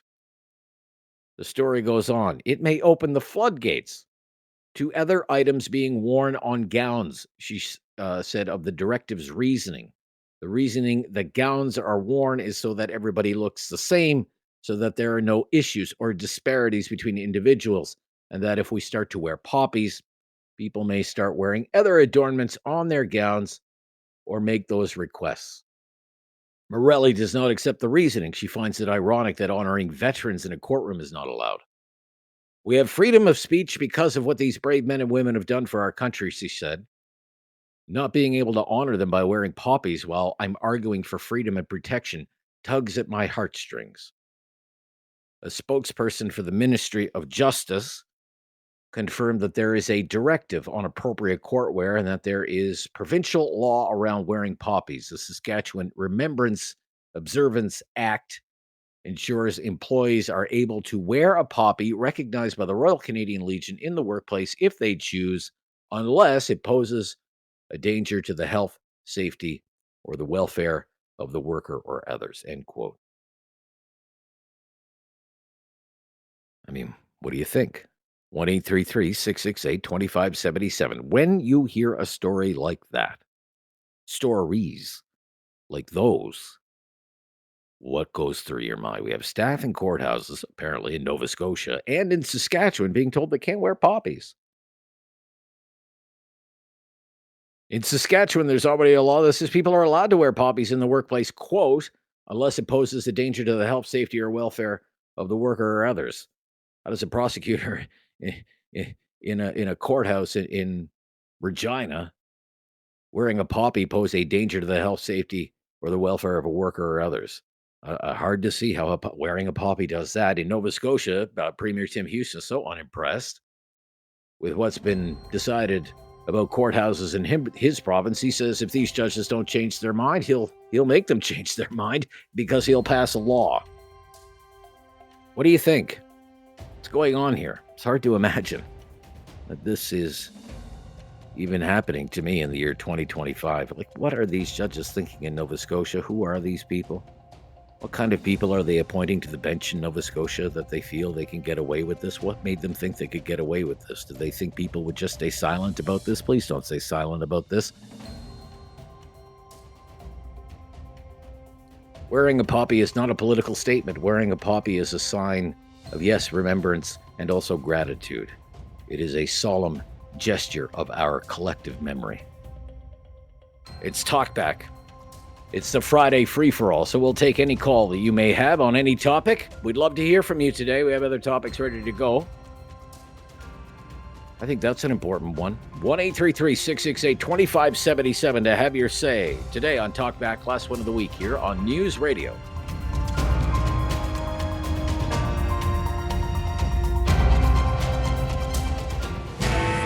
The story goes on. It may open the floodgates to other items being worn on gowns, she said, of the directive's reasoning. The reasoning that gowns are worn is so that everybody looks the same, so that there are no issues or disparities between individuals, and that if we start to wear poppies, people may start wearing other adornments on their gowns or make those requests. Morelli does not accept the reasoning. She finds it ironic that honoring veterans in a courtroom is not allowed. We have freedom of speech because of what these brave men and women have done for our country, she said. Not being able to honor them by wearing poppies while I'm arguing for freedom and protection tugs at my heartstrings. A spokesperson for the Ministry of Justice confirmed that there is a directive on appropriate court wear and that there is provincial law around wearing poppies. The Saskatchewan Remembrance Observance Act ensures employees are able to wear a poppy recognized by the Royal Canadian Legion in the workplace if they choose, unless it poses a danger to the health, safety, or the welfare of the worker or others, end quote. I mean, what do you think? 1-833-668-2577. When you hear a story like that, stories like those, what goes through your mind? We have staff in courthouses, apparently in Nova Scotia and in Saskatchewan, being told they can't wear poppies. In Saskatchewan, there's already a law that says people are allowed to wear poppies in the workplace, quote, unless it poses a danger to the health, safety, or welfare of the worker or others. How does a prosecutor in a courthouse in Regina wearing a poppy pose a danger to the health, safety, or the welfare of a worker or others? Hard to see how wearing a poppy does that. In Nova Scotia, Premier Tim Houston is so unimpressed with what's been decided about courthouses in his province. He says if these judges don't change their mind, he'll make them change their mind because he'll pass a law. What do you think? What's going on here? It's hard to imagine that this is even happening to me in the year 2025. Like, what are these judges thinking in Nova Scotia? Who are these people? What kind of people are they appointing to the bench in Nova Scotia that they feel they can get away with this? What made them think they could get away with this? Did they think people would just stay silent about this? Please don't stay silent about this. Wearing a poppy is not a political statement. Wearing a poppy is a sign of, yes, remembrance and also gratitude. It is a solemn gesture of our collective memory. It's Talkback. It's the Friday free-for-all, so we'll take any call that you may have on any topic. We'd love to hear from you today. We have other topics ready to go. I think that's an important one. 1-833-668-2577 to have your say today on Talkback, last one of the week here on News Radio.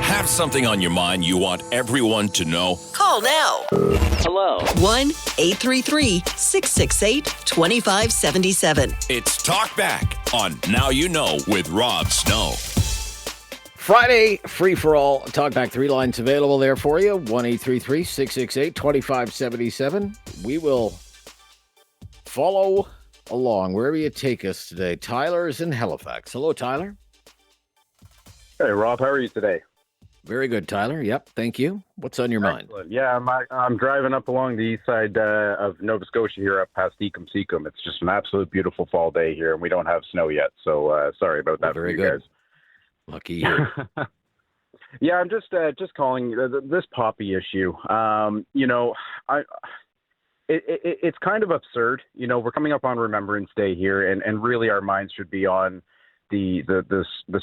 Have something on your mind you want everyone to know? Call now. Hello. 1-833-668-2577. It's Talkback on Now You Know with Rob Snow. Friday, free-for-all. Talkback, 3 lines available there for you. 1-833-668-2577. We will follow along wherever you take us today. Tyler is in Halifax. Hello, Tyler. Hey, Rob. How are you today? Very good, Tyler. Yep, thank you. What's on your mind? Yeah, I'm driving up along the east side of Nova Scotia here up past Ecum. It's just an absolute beautiful fall day here, and we don't have snow yet. So sorry about that for you guys. Lucky you. Yeah, I'm just calling this poppy issue. It's kind of absurd. We're coming up on Remembrance Day here, and really our minds should be on the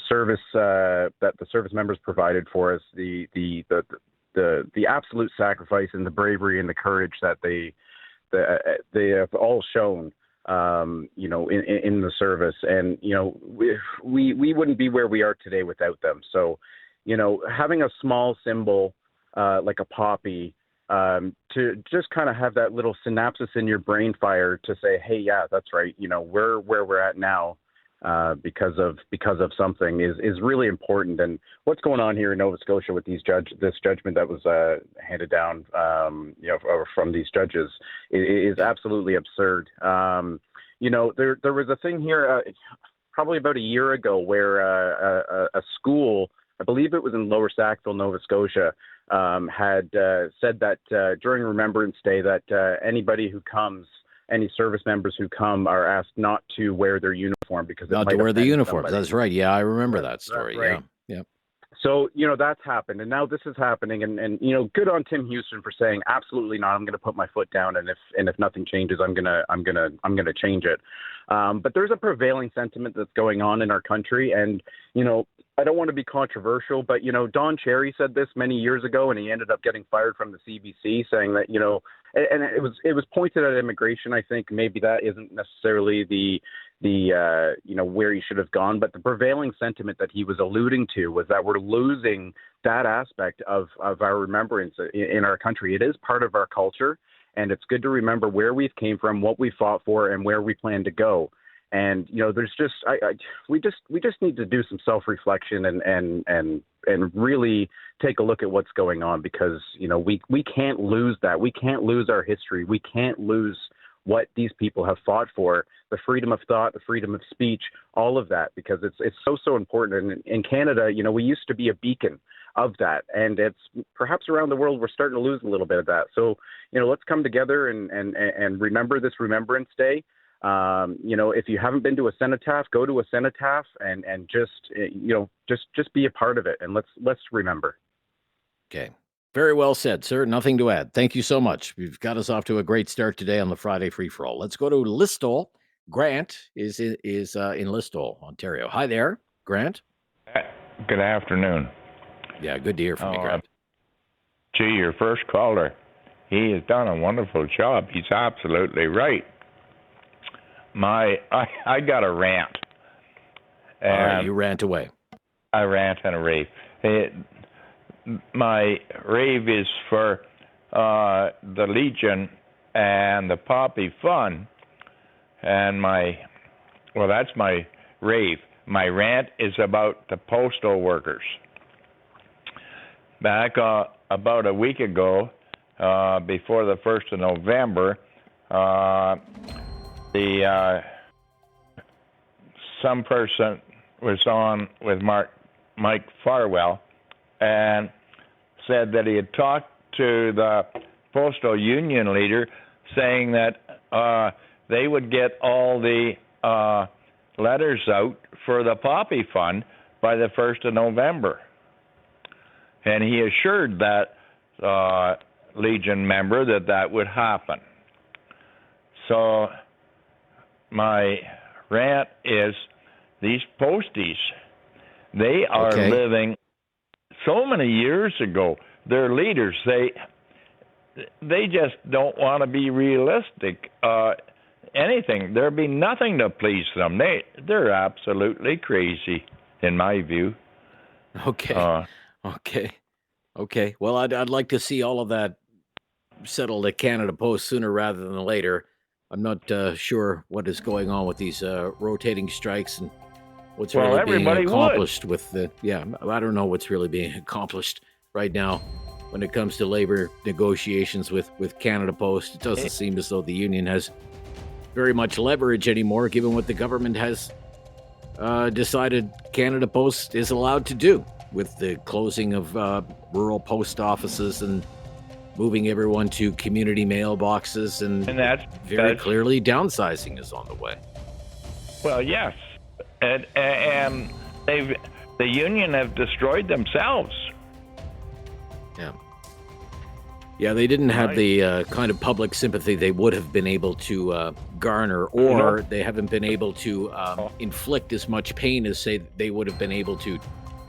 service that the service members provided for us, the absolute sacrifice and the bravery and the courage that they have all shown, in the service. And we wouldn't be where we are today without them. So, having a small symbol like a poppy to just kind of have that little synapsis in your brain fire to say, hey, yeah, that's right. We're where we're at now. Because of something is really important. And what's going on here in Nova Scotia with this judgment that was handed down, from these judges is absolutely absurd. There was a thing here probably about a year ago where a school, I believe it was in Lower Sackville, Nova Scotia, had said that during Remembrance Day that any service members who come are asked not to wear their uniform because not to wear the uniform. That's right. Yeah, I remember that story. Right. Yeah. So that's happened, and now this is happening, and good on Tim Houston for saying absolutely not. I'm going to put my foot down, and if nothing changes, I'm gonna change it. But there's a prevailing sentiment that's going on in our country, and I don't want to be controversial, but Don Cherry said this many years ago, and he ended up getting fired from the CBC, saying that and it was pointed at immigration. I think maybe that isn't necessarily the where he should have gone, but the prevailing sentiment that he was alluding to was that we're losing that aspect of our remembrance in our country. It is part of our culture, and it's good to remember where we've came from, what we fought for, and where we plan to go. And there's just we just need to do some self-reflection and really take a look at what's going on, because we can't lose that. We can't lose our history. We can't lose what these people have fought for, the freedom of thought, the freedom of speech, all of that, because it's so important. And in Canada, we used to be a beacon of that, and it's perhaps around the world we're starting to lose a little bit of that. So let's come together and remember this Remembrance Day. If you haven't been to a cenotaph, go to a cenotaph and just be a part of it, and let's remember. Okay. Very well said, sir. Nothing to add. Thank you so much. You've got us off to a great start today on the Friday free-for-all. Let's go to Listowel. Grant is in Listowel, Ontario. Hi there, Grant. Good afternoon. Yeah, good to hear from you, Grant. Gee, your first caller, he has done a wonderful job. He's absolutely right. I got a rant. All right, you rant away. I rant and a rave. My rave is for the Legion and the Poppy Fun, and that's my rave. My rant is about the postal workers. Back about a week ago, before the 1st of November, some person was on with Mike Farwell and said that he had talked to the postal union leader, saying that they would get all the letters out for the Poppy Fund by the 1st of November. And he assured that Legion member that would happen. So my rant is these posties, they are living so many years ago. Their leaders, they just don't want to be realistic. Anything, there'd be nothing to please them. They're absolutely crazy, in my view. Okay. Okay. Well, I'd like to see all of that settled at Canada Post sooner rather than later. I'm not sure what is going on with these rotating strikes and what's really being accomplished with the. Yeah, I don't know what's really being accomplished right now when it comes to labor negotiations with Canada Post. It doesn't seem as though the union has very much leverage anymore, given what the government has decided Canada Post is allowed to do with the closing of rural post offices and moving everyone to community mailboxes, and that's very clearly downsizing is on the way. Well, yes, and the union have destroyed themselves. Yeah, they didn't have the kind of public sympathy they would have been able to garner, or they haven't been able to inflict as much pain as, say, they would have been able to,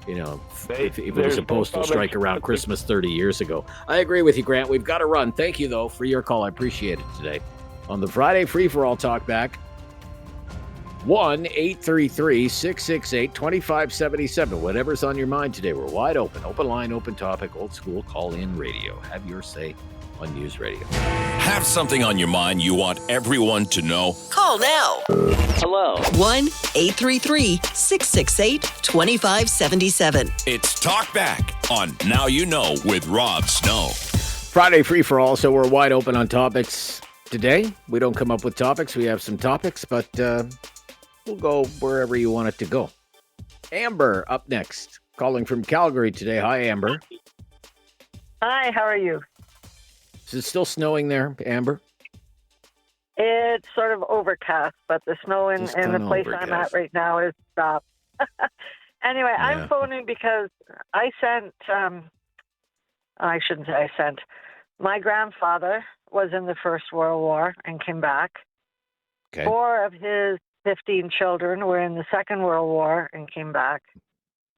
if it was a postal strike around Christmas 30 years ago. I agree with you, Grant. We've got to run. Thank you, though, for your call. I appreciate it today. On the Friday Free-for-All Talkback, 1-833-668-2577. Whatever's on your mind today, we're wide open. Open line, open topic, old school call-in radio. Have your say on News Radio. Have something on your mind you want everyone to know? Call now. Hello. 1-833-668-2577. It's Talkback on Now You Know with Rob Snow. Friday Free-for-All, so we're wide open on topics today. We don't come up with topics. We have some topics, but we'll go wherever you want it to go. Amber up next, calling from Calgary today. Hi, Amber. Hi, how are you? Is it still snowing there, Amber? It's sort of overcast, but the snow in the place I'm at right now is stopped. Anyway, yeah. I'm phoning because I sent, I shouldn't say I sent, my grandfather was in the First World War and came back. Okay. 4 of his 15 children were in the Second World War and came back.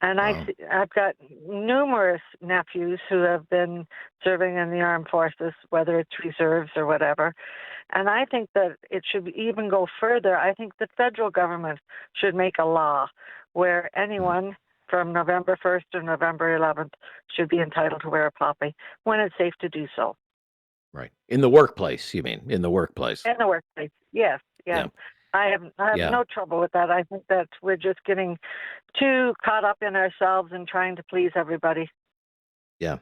And wow. I've got numerous nephews who have been serving in the armed forces, whether it's reserves or whatever. And I think that it should even go further. I think the federal government should make a law where anyone from November 1st to November 11th should be entitled to wear a poppy when it's safe to do so. Right. In the workplace, you mean? In the workplace. In the workplace, yes. Yeah. I have no trouble with that. I think that we're just getting too caught up in ourselves and trying to please everybody. Yeah,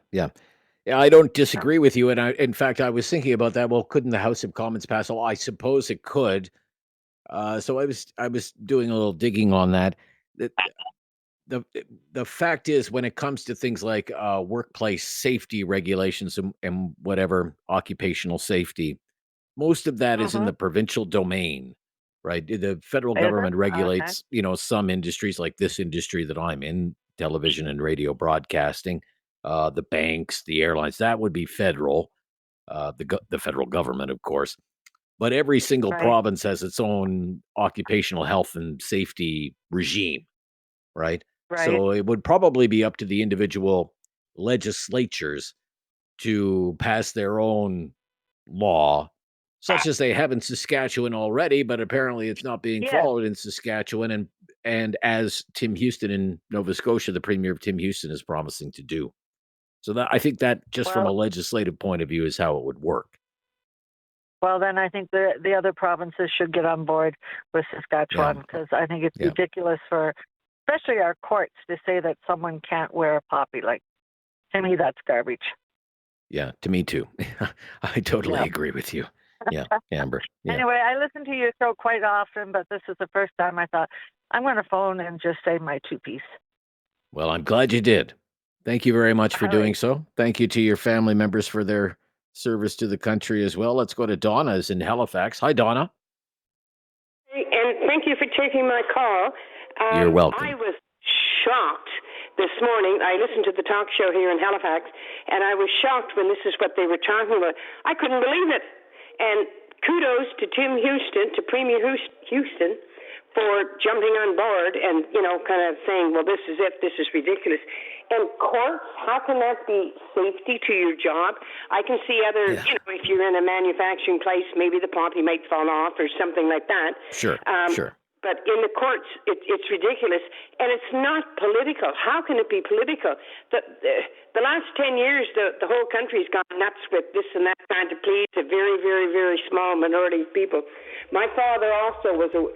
I don't disagree with you. And in fact, I was thinking about that. Well, couldn't the House of Commons pass a law? I suppose it could. So I was doing a little digging on that. The fact is, when it comes to things like workplace safety regulations and whatever occupational safety, most of that is in the provincial domain. Right. The federal government regulates, some industries like this industry that I'm in, television and radio broadcasting, the banks, the airlines. That would be federal, the federal government, of course. But every single province has its own occupational health and safety regime. Right. So it would probably be up to the individual legislatures to pass their own law, such as they have in Saskatchewan already, but apparently it's not being followed in Saskatchewan, and as Tim Houston in Nova Scotia, the Premier of Tim Houston, is promising to do. So that I think that just from a legislative point of view is how it would work. Well, then I think the other provinces should get on board with Saskatchewan, because I think it's ridiculous for, especially our courts, to say that someone can't wear a poppy. Like, to me, that's garbage. Yeah, to me too. I totally agree with you. Yeah, Amber. Yeah. Anyway, I listen to your show quite often, but this is the first time I thought, I'm going to phone and just say my 2-piece. Well, I'm glad you did. Thank you very much for doing so. Thank you to your family members for their service to the country as well. Let's go to Donna's in Halifax. Hi, Donna. And thank you for taking my call. You're welcome. I was shocked this morning. I listened to the talk show here in Halifax, and I was shocked when this is what they were talking about. I couldn't believe it. And kudos to Tim Houston, to Premier Houston, for jumping on board and, kind of saying, well, this is it, this is ridiculous. And courts, how can that be safety to your job? I can see other, if you're in a manufacturing place, maybe the poppy might fall off or something like that. Sure. But in the courts, it's ridiculous, and it's not political. How can it be political? The last 10 years, the whole country's gone nuts with this and that, trying to please a very, very, very small minority of people. My father also was a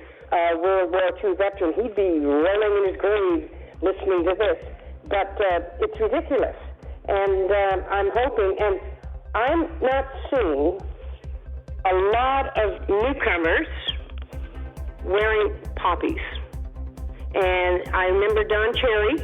World War II veteran. He'd be rolling in his grave listening to this. But it's ridiculous, and I'm hoping, and I'm not seeing a lot of newcomers wearing poppies. And I remember Don Cherry,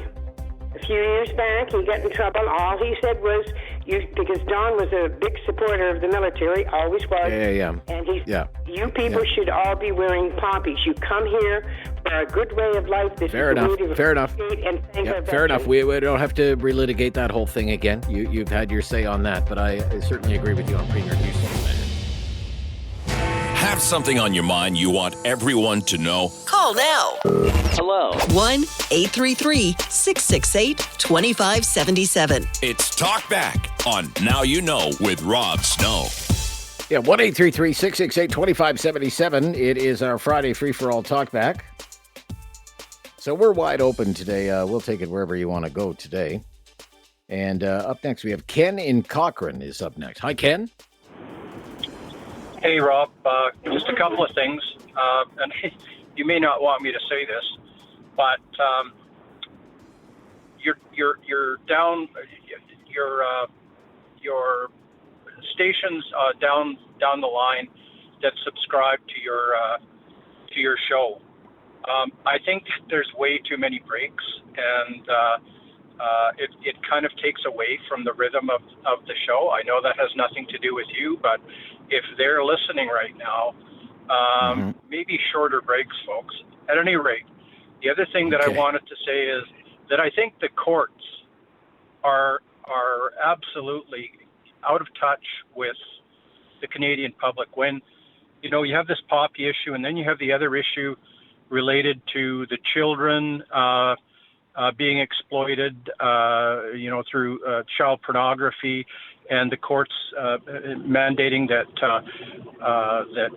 a few years back, he got in trouble. All he said was, because Don was a big supporter of the military, always was. And he said, you people should all be wearing poppies. You come here for a good way of life. This Fair is enough. the way to Fair enough. And thank our Fair enough. veterans. We don't have to relitigate that whole thing again. You've had your say on that, but I certainly agree with you on Premier Houston. Have something on your mind you want everyone to know? Call now. Hello. 1-833-668-2577. It's Talkback on Now You Know with Rob Snow. Yeah, 1-833-668-2577. It is our Friday free-for-all Talkback. So we're wide open today. We'll take it wherever you want to go today. And up next, we have Ken in Cochrane is up next. Hi, Ken. Hey, Rob. Just a couple of things. And you may not want me to say this, but you're down your stations down the line that subscribe to your show. I think there's way too many breaks, and it kind of takes away from the rhythm of the show. I know that has nothing to do with you, but if they're listening right now, maybe shorter breaks, folks. At any rate, the other thing that I wanted to say is that I think the courts are absolutely out of touch with the Canadian public. When, you have this poppy issue, and then you have the other issue related to the children being exploited, through child pornography, and the courts mandating that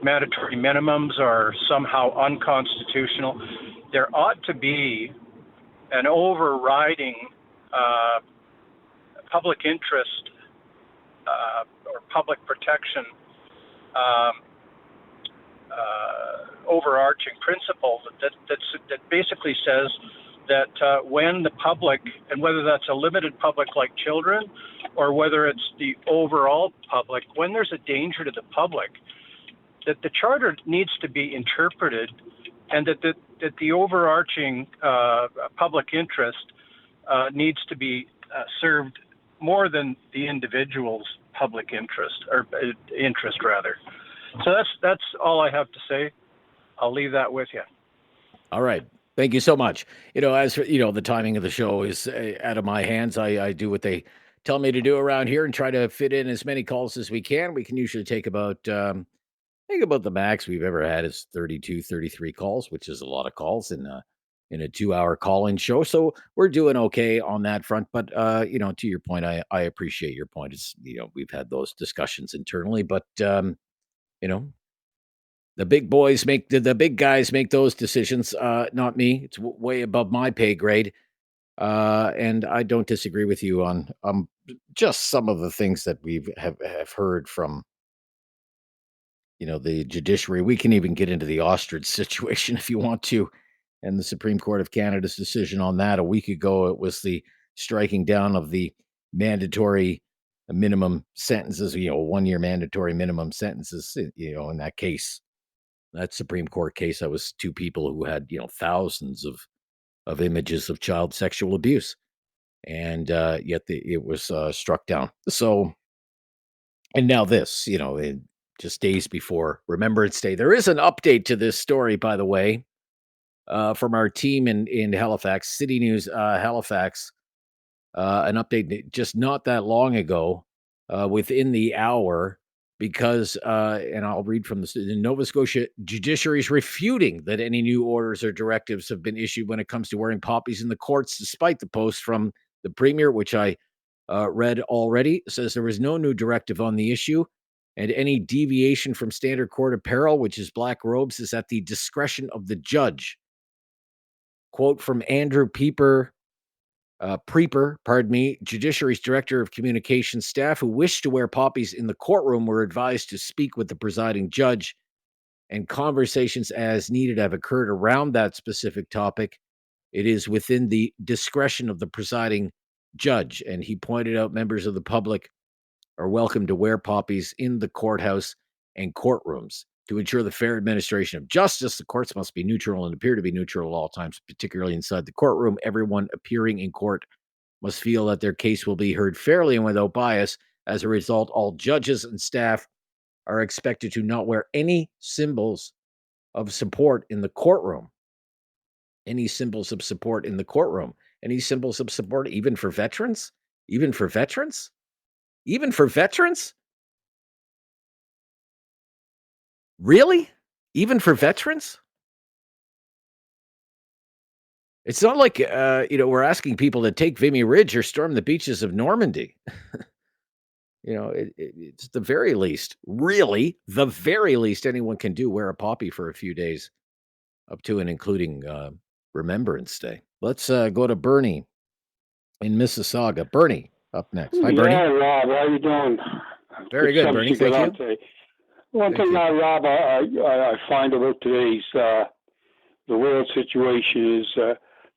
mandatory minimums are somehow unconstitutional. There ought to be an overriding public interest or public protection overarching principle that basically says that when the public, and whether that's a limited public like children or whether it's the overall public, when there's a danger to the public, that the charter needs to be interpreted, and that the overarching public interest needs to be served more than the individual's public interest, or interest rather. So that's all I have to say. I'll leave that with you. All right. Thank you so much. As for, the timing of the show is out of my hands. I do what they tell me to do around here and try to fit in as many calls as we can. We can usually take about the max we've ever had is 32, 33 calls, which is a lot of calls in a 2-hour call-in show. So we're doing okay on that front. But, to your point, I appreciate your point. It's, we've had those discussions internally, but, the big boys the big guys make those decisions, not me. It's way above my pay grade. And I don't disagree with you on just some of the things that we have heard from, the judiciary. We can even get into the ostrich situation if you want to, and the Supreme Court of Canada's decision on that. A week ago, it was the striking down of the mandatory minimum sentences, 1-year mandatory minimum sentences, in that case. That Supreme Court case, that was two people who had, thousands of images of child sexual abuse. And yet it was struck down. So, and now this, just days before Remembrance Day. There is an update to this story, by the way, from our team in Halifax, City News Halifax. An update just not that long ago, within the hour. because, and I'll read from the Nova Scotia judiciary is refuting that any new orders or directives have been issued when it comes to wearing poppies in the courts, despite the post from the Premier, which I read already. It says there was no new directive on the issue, and any deviation from standard court apparel, which is black robes, is at the discretion of the judge. Quote from Andrew Preeper, Judiciary's Director of Communications. Staff who wish to wear poppies in the courtroom were advised to speak with the presiding judge, and conversations as needed have occurred around that specific topic. It is within the discretion of the presiding judge, and he pointed out members of the public are welcome to wear poppies in the courthouse and courtrooms. To ensure the fair administration of justice, the courts must be neutral and appear to be neutral at all times, particularly inside the courtroom. Everyone appearing in court must feel that their case will be heard fairly and without bias. As a result, all judges and staff are expected to not wear any symbols of support in the courtroom. Any symbols of support in the courtroom. Any symbols of support even for veterans? Even for veterans? Even for veterans? Really? Even for veterans? It's not like, we're asking people to take Vimy Ridge or storm the beaches of Normandy. It's the very least, really, the very least anyone can do, wear a poppy for a few days, up to and including Remembrance Day. Let's go to Bernie in Mississauga. Bernie, up next. Hi, Bernie. Yeah, Rob, how you doing? Very good, Bernie. Thank you. One thing, Rob, I find about today's the world situation is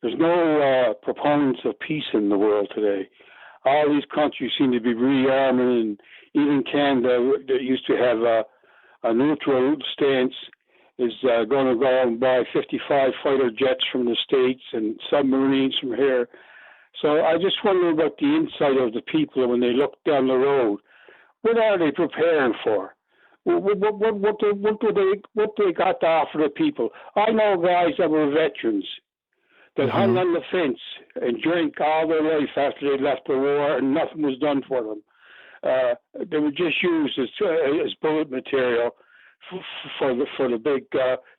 there's no proponents of peace in the world today. All these countries seem to be rearming, and even Canada, that used to have a neutral stance, is going to go and buy 55 fighter jets from the States and submarines from here. So I just wonder about the insight of the people when they look down the road. What are they preparing for? What do they got to offer the people? I know guys that were veterans that hung on the fence and drank all their life after they left the war, and nothing was done for them. They were just used as bullet material for the big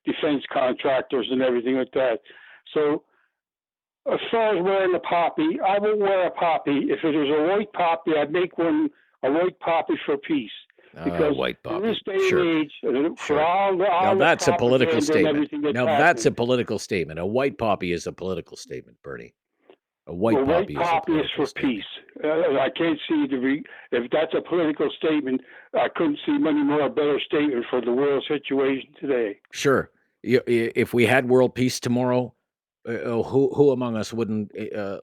defense contractors and everything like that. So as far as wearing a poppy, I would wear a poppy. If it was a white poppy, I'd make one a white poppy for peace. Because white poppy. in this day and age, for now that's a political statement. Now That's a political statement. A white poppy is a political statement, Bernie. A white poppy is for peace. I can't see if that's a political statement. I couldn't see many more better statement for the world situation today. Sure. If we had world peace tomorrow, who among us wouldn't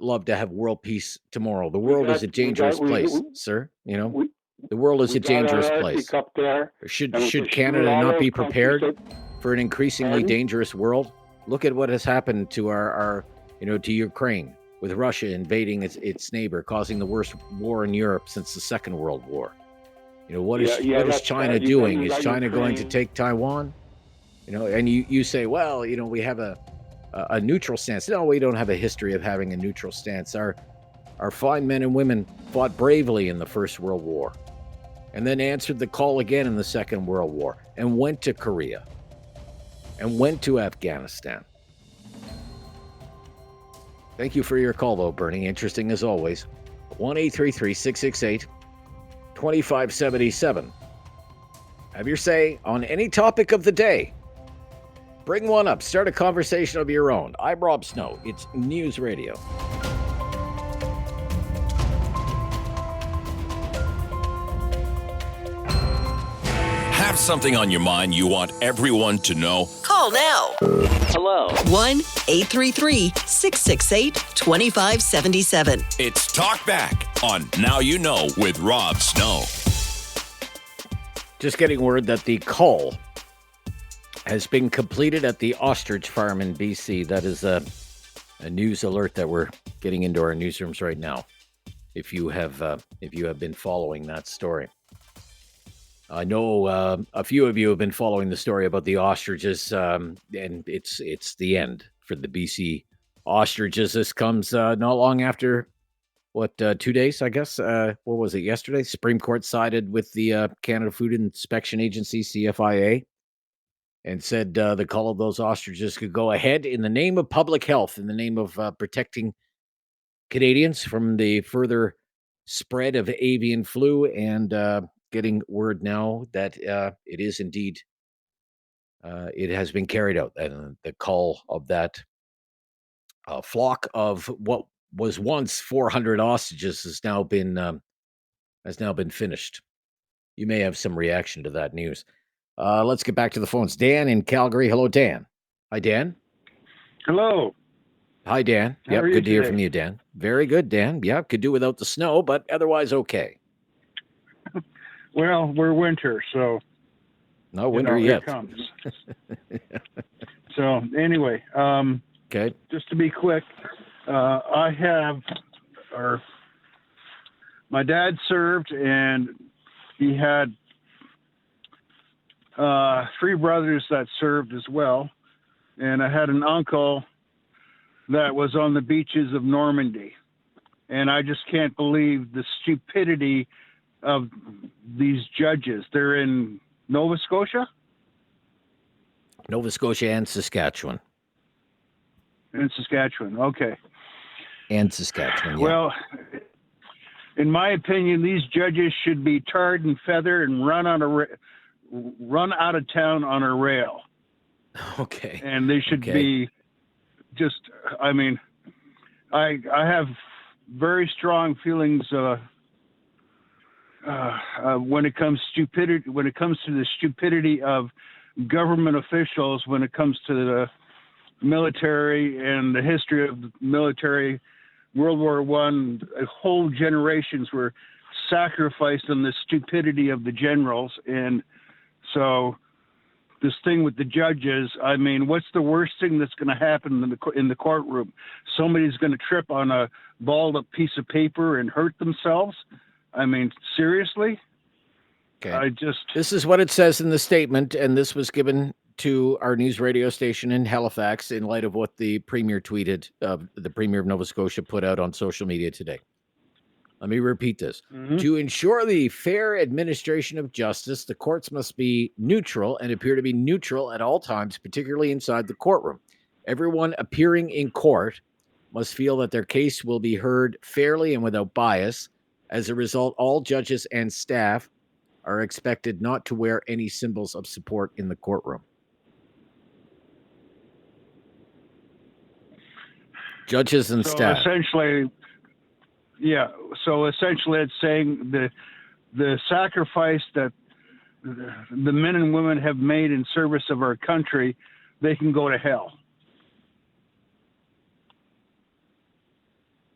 love to have world peace tomorrow? The world is a dangerous place, sir. The world is a dangerous place. Should Canada not be prepared for an increasingly dangerous world? Look at what has happened to our to Ukraine, with Russia invading its neighbor, causing the worst war in Europe since the Second World War. What is China doing? Is China going to take Taiwan? And you say, well, we have a neutral stance. No, we don't have a history of having a neutral stance. Our fine men and women fought bravely in the First World War, and then answered the call again in the Second World War, and went to Korea, and went to Afghanistan. Thank you for your call, though, Bernie. Interesting as always. 1-833-668-2577. Have your say on any topic of the day. Bring one up. Start a conversation of your own. I'm Rob Snow. It's News Radio. Have something on your mind you want everyone to know? Call now. Hello. 1-833-668-2577. It's Talkback on Now You Know with Rob Snow. Just getting word that the cull has been completed at the ostrich farm in BC. That is a news alert that we're getting into our newsrooms right now. If you have been following that story. I know a few of you have been following the story about the ostriches, and it's the end for the BC ostriches. This comes not long after 2 days, I guess. What was it, yesterday? Supreme Court sided with the Canada Food Inspection Agency, CFIA, and said the cull of those ostriches could go ahead in the name of public health, in the name of protecting Canadians from the further spread of avian flu, and getting word now that it is indeed, it has been carried out. And the cull of that flock of what was once 400 ostriches has now been finished. You may have some reaction to that news. Let's get back to the phones. Dan in Calgary. Hello, Dan. Hi, Dan. Hello. Hi, Dan. How Yep, are you good to hear today? from you, Dan. Very good, Dan. Yeah, could do without the snow, but otherwise okay. Well, we're winter, so No winter here yet. it comes. So anyway, Okay. just to be quick, my dad served, and he had 3 brothers that served as well, and I had an uncle that was on the beaches of Normandy, and I just can't believe the stupidity of these judges. They're in Nova Scotia? Nova Scotia and Saskatchewan. In Saskatchewan, okay. And Saskatchewan, yeah. Well, in my opinion, these judges should be tarred and feathered and run out of town on a rail. Okay. And they should be just, I mean, I have very strong feelings when it comes to the stupidity of government officials, when it comes to the military and the history of the military. World War I, whole generations were sacrificed on the stupidity of the generals. And so this thing with the judges, I mean, what's the worst thing that's going to happen in the courtroom? Somebody's going to trip on a balled up piece of paper and hurt themselves? I mean, seriously? Okay. This is what it says in the statement, and this was given to our news radio station in Halifax in light of what the Premier tweeted, the Premier of Nova Scotia put out on social media today. Let me repeat this. Mm-hmm. To ensure the fair administration of justice, the courts must be neutral and appear to be neutral at all times, particularly inside the courtroom. Everyone appearing in court must feel that their case will be heard fairly and without bias. As a result, all judges and staff are expected not to wear any symbols of support in the courtroom. Judges and staff. Essentially, so essentially it's saying the sacrifice that the men and women have made in service of our country, they can go to hell.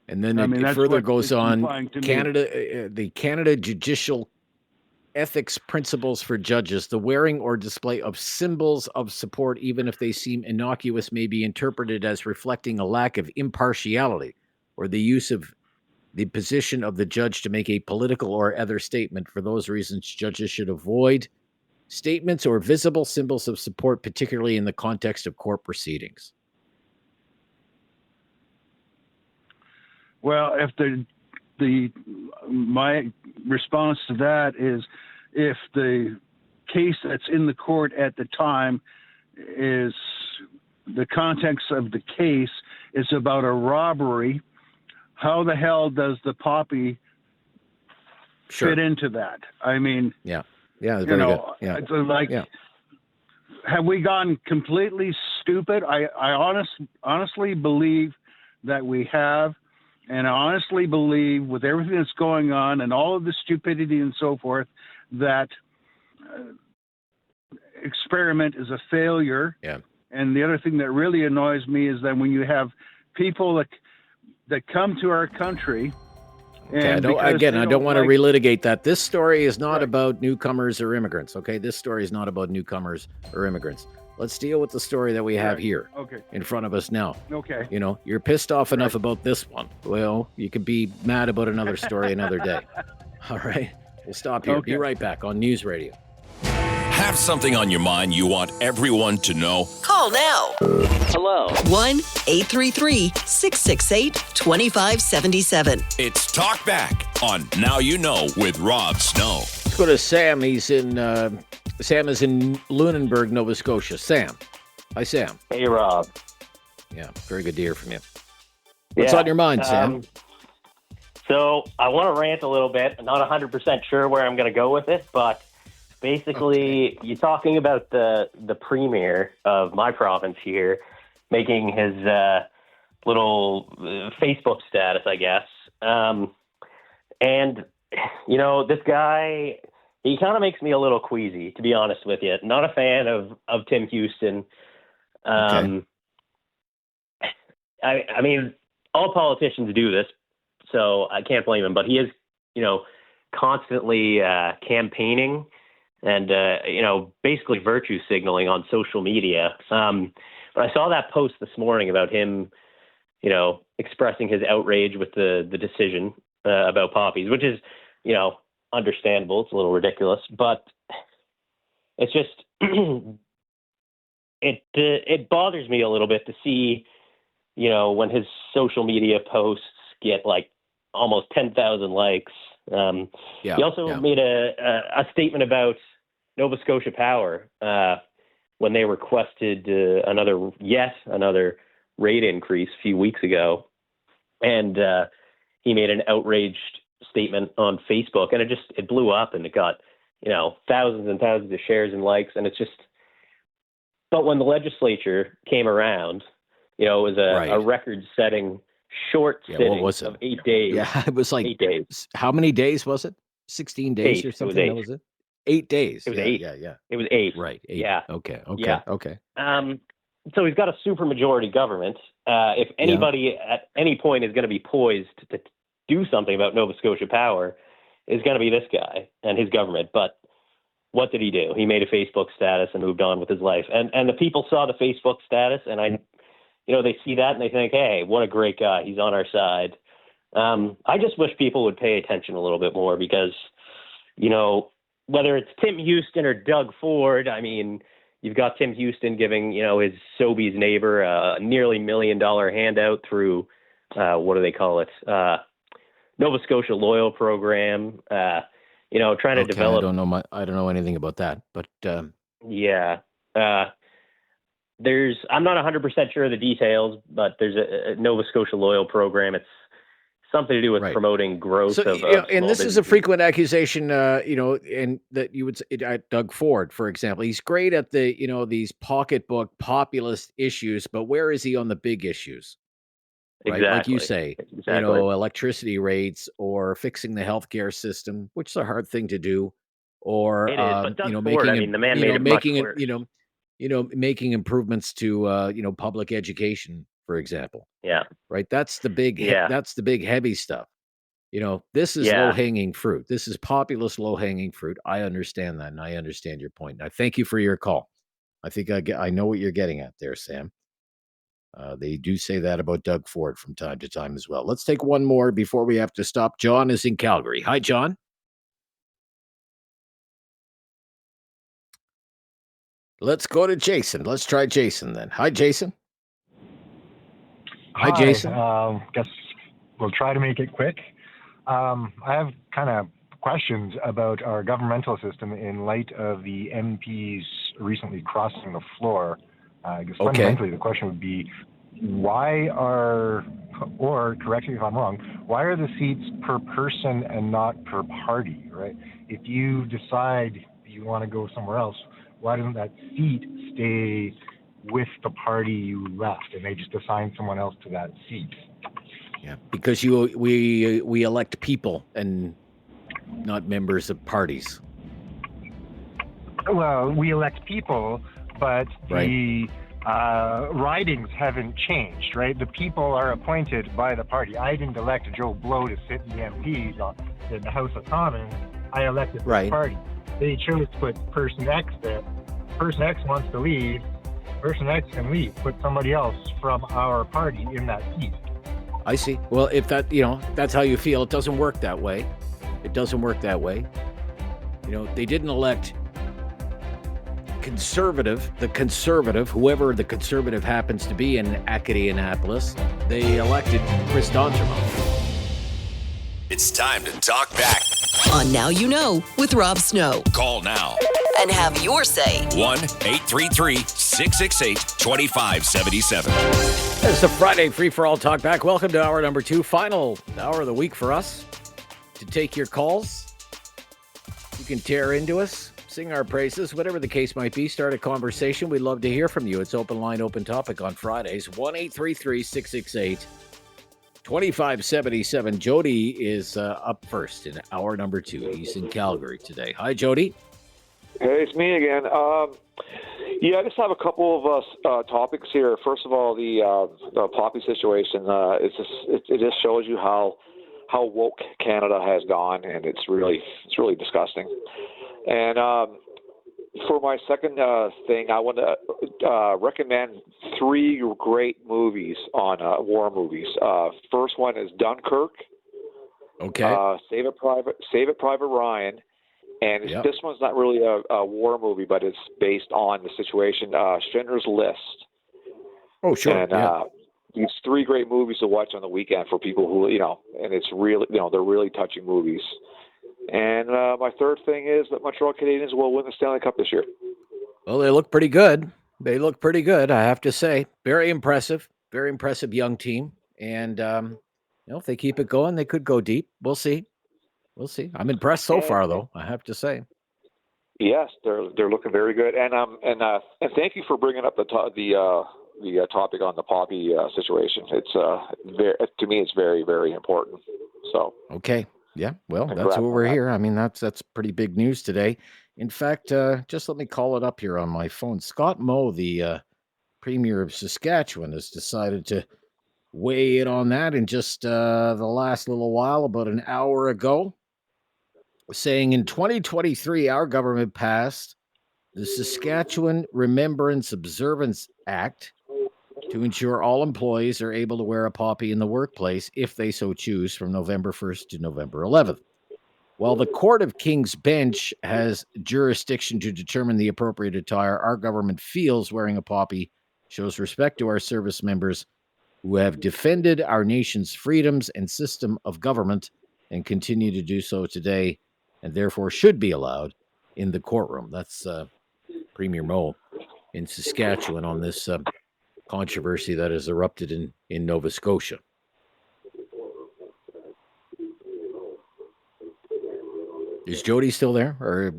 And then it further goes on, Canada, the Canada Judicial Ethics Principles for Judges, the wearing or display of symbols of support, even if they seem innocuous, may be interpreted as reflecting a lack of impartiality or the use of the position of the judge to make a political or other statement. For those reasons, judges should avoid statements or visible symbols of support, particularly in the context of court proceedings. Well, if my response to that is, if the case that's in the court at the time is the context of the case is about a robbery, how the hell does the poppy fit into that? I mean, very good. Yeah. It's like, have we gone completely stupid? I honestly believe that we have. And I honestly believe, with everything that's going on and all of the stupidity and so forth, that experiment is a failure. Yeah. And the other thing that really annoys me is that when you have people that come to our country. Okay, I don't want to relitigate that. This story is not about newcomers or immigrants. Okay, this story is not about newcomers or immigrants. Let's deal with the story that we have here in front of us now. Okay. You know, you're pissed off enough about this one. Well, you could be mad about another story another day. All right. We'll stop here. Be right back on News Radio. Have something on your mind you want everyone to know? Call now. Hello. 1-833-668-2577. It's Talkback on Now You Know with Rob Snow. Let's go to Sam. Sam is in Lunenburg, Nova Scotia. Sam. Hi, Sam. Hey, Rob. Yeah, very good to hear from you. What's on your mind, Sam? So I want to rant a little bit. I'm not 100% sure where I'm going to go with it, but basically you're talking about the premier of my province here making his little Facebook status, I guess. And, you know, this guy, he kind of makes me a little queasy, to be honest with you. Not a fan of Tim Houston. I mean, all politicians do this, so I can't blame him. But he is, you know, constantly campaigning and, you know, basically virtue signaling on social media. But I saw that post this morning about him, you know, expressing his outrage with the decision about poppies, which is, you know, understandable. It's a little ridiculous, but it's just it bothers me a little bit to see, you know, when his social media posts get like almost 10,000 likes. He also made a statement about Nova Scotia Power when they requested another rate increase a few weeks ago, and he made an outraged statement on Facebook, and it blew up, and it got, you know, thousands and thousands of shares and likes, and it's just. But when the legislature came around, you know, it was a record-setting short sitting what was it? of 8 days. Yeah, it was like 8 days. How many days was it? 16 days 8. or something? It was 8. That was it? 8 days. It was 8. Yeah. It was 8. Right. 8. Yeah. Okay. Yeah. Okay. So we've got a supermajority government. If anybody at any point is going to be poised to do something about Nova Scotia Power, is going to be this guy and his government. But what did he do? He made a Facebook status and moved on with his life. And the people saw the Facebook status, and they see that and they think, hey, what a great guy. He's on our side. I just wish people would pay attention a little bit more because, you know, whether it's Tim Houston or Doug Ford, I mean, you've got Tim Houston giving, you know, his Sobeys neighbor a nearly $1 million handout through, what do they call it? Nova Scotia Loyal Program, you know, trying to develop. I don't know anything about that, but yeah. I'm not 100% sure of the details, but there's a Nova Scotia Loyal Program. It's something to do with promoting growth of and this is a frequent accusation, you know, and that you would say Doug Ford, for example. He's great at the, you know, these pocketbook populist issues, but where is he on the big issues? Right? Exactly. Like you say, you know, electricity rates or fixing the healthcare system, which is a hard thing to do, or it is, but Doug you know, Ford, making the man made it much worse. Making improvements to you know, public education, for example. Yeah. Right. That's the big. That's the big heavy stuff. You know, this is low hanging fruit. This is populist low hanging fruit. I understand that, and I understand your point. I thank you for your call. I think I know what you're getting at there, Sam. They do say that about Doug Ford from time to time as well. Let's take one more before we have to stop. John is in Calgary. Hi, John. Let's go to Jason. Let's try Jason then. Hi, Jason. Hi, Jason. Guess we'll try to make it quick. I have kind of questions about our governmental system in light of the MPs recently crossing the floor. I guess fundamentally the question would be, or correct me if I'm wrong, why are the seats per person and not per party, right? If you decide you want to go somewhere else, why doesn't that seat stay with the party you left and they just assign someone else to that seat? Yeah, because we elect people and not members of parties. Well, we elect people, but the ridings haven't changed, right? The people are appointed by the party. I didn't elect Joe Blow to sit in the MPs in the House of Commons. I elected the party. They chose to put person X there. Person X wants to leave. Person X can leave. Put somebody else from our party in that seat. I see. Well, if that, you know, that's how you feel, it doesn't work that way. It doesn't work that way. You know, they didn't elect conservative, whoever the conservative happens to be in Acadianapolis, they elected Chris D'Entremont. It's time to talk back. On Now You Know with Rob Snow. Call now And have your say. 1-833-668-2577. It's a Friday free-for-all talk back. Welcome to hour number 2, final hour of the week for us to take your calls. You can tear into us, sing our praises, whatever the case might be. Start a conversation. We'd love to hear from you. It's open line, open topic on Fridays. 1-833-668-2577. Jody is up first in hour number 2. He's in Calgary today. Hi, Jody. Hey, it's me again. I just have a couple of topics here. First of all, the poppy situation. It just shows you how woke Canada has gone, and it's really disgusting. And for my second thing, I want to recommend 3 great movies on war movies. First one is Dunkirk. Okay. Save It Private Ryan. And this one's not really a war movie, but it's based on the situation. Schindler's List. Oh, sure. And these 3 great movies to watch on the weekend for people who, and it's really, they're really touching movies. And my third thing is that Montreal Canadiens will win the Stanley Cup this year. Well, they look pretty good. I have to say. Very impressive young team. And, if they keep it going, they could go deep. We'll see. I'm impressed so far, though, I have to say. Yes, they're looking very good. And thank you for bringing up the topic on the poppy situation. It's to me, it's very, very important. So okay, yeah. Well, that's what we're here. I mean, that's pretty big news today. In fact, just let me call it up here on my phone. Scott Moe, the Premier of Saskatchewan, has decided to weigh in on that in just the last little while, about an hour ago, saying in 2023, our government passed the Saskatchewan Remembrance Observance Act to ensure all employees are able to wear a poppy in the workplace if they so choose from November 1st to November 11th. While the Court of King's Bench has jurisdiction to determine the appropriate attire, our government feels wearing a poppy shows respect to our service members who have defended our nation's freedoms and system of government and continue to do so today, and therefore should be allowed in the courtroom. That's Premier Moe in Saskatchewan on this controversy that has erupted in Nova Scotia. Is Jody still there, or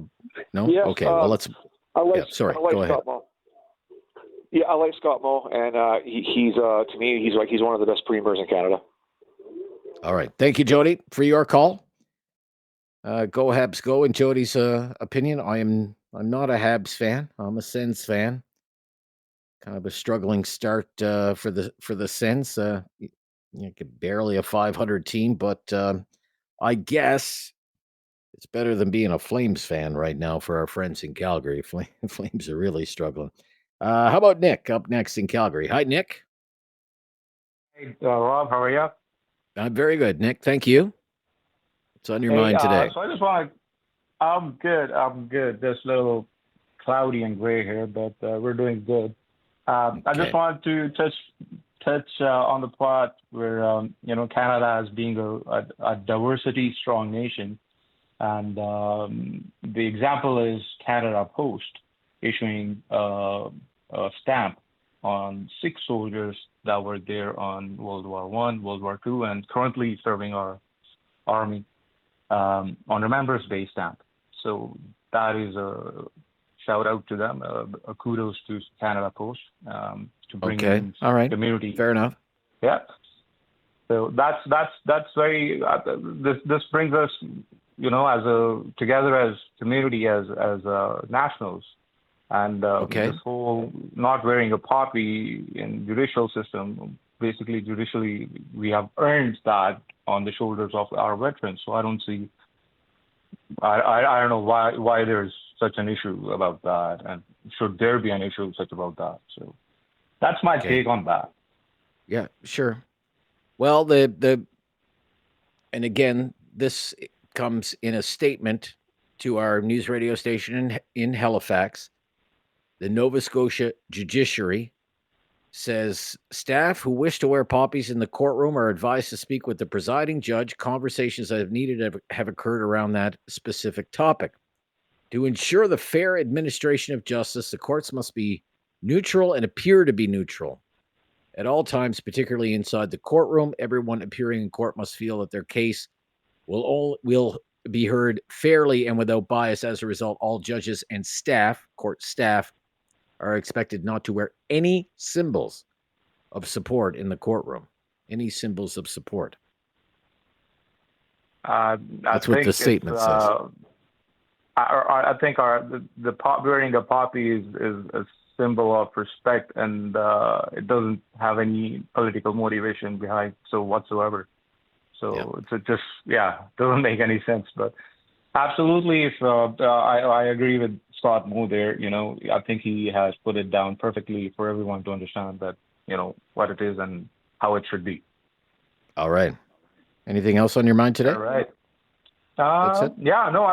no? Yes, okay, well, let's... sorry, go ahead. I like Scott Moe, and he's to me, he's one of the best premiers in Canada. All right. Thank you, Jody, for your call. Go Habs go. In Jody's opinion, I'm not a Habs fan. I'm a Sens fan. Kind of a struggling start for the Sens. Barely a 500 team, but I guess it's better than being a Flames fan right now for our friends in Calgary. Flames are really struggling. How about Nick up next in Calgary? Hi, Nick. Hey, Rob, how are you? I'm very good, Nick. Thank you. What's on your mind today? So I just want to, I'm good. Just a little cloudy and gray here, but we're doing good. I just wanted to touch on the part where, Canada as being a diversity strong nation. And the example is Canada Post issuing a stamp on 6 soldiers that were there on World War I, World War II, and currently serving our army on Remembrance Day stamp. So that is a shout out to them, a kudos to Canada Post to bring in community. Fair enough. Yeah. So that's very. This brings us, as a together as community, as nationals. And this whole not wearing a poppy in judicial system, basically judicially, we have earned that on the shoulders of our veterans. So I don't see, I don't know why there's such an issue about that, and should there be an issue such about that. So that's my take on that. Yeah, sure. Well, and again, this comes in a statement to our news radio station in Halifax. The Nova Scotia judiciary says staff who wish to wear poppies in the courtroom are advised to speak with the presiding judge. Conversations that have needed have occurred around that specific topic. To ensure the fair administration of justice, the courts must be neutral and appear to be neutral at all times, particularly inside the courtroom. Everyone appearing in court must feel that their case will be heard fairly and without bias. As a result, all judges and staff, court staff, are expected not to wear any symbols of support in the courtroom. Any symbols of support. That's what the statement says. I think wearing the poppy is a symbol of respect, and it doesn't have any political motivation behind whatsoever. So it's just doesn't make any sense. But absolutely, if I agree with Scott Moore there. I think he has put it down perfectly for everyone to understand that what it is and how it should be. All right. Anything else on your mind today? All right. That's it? Yeah, no,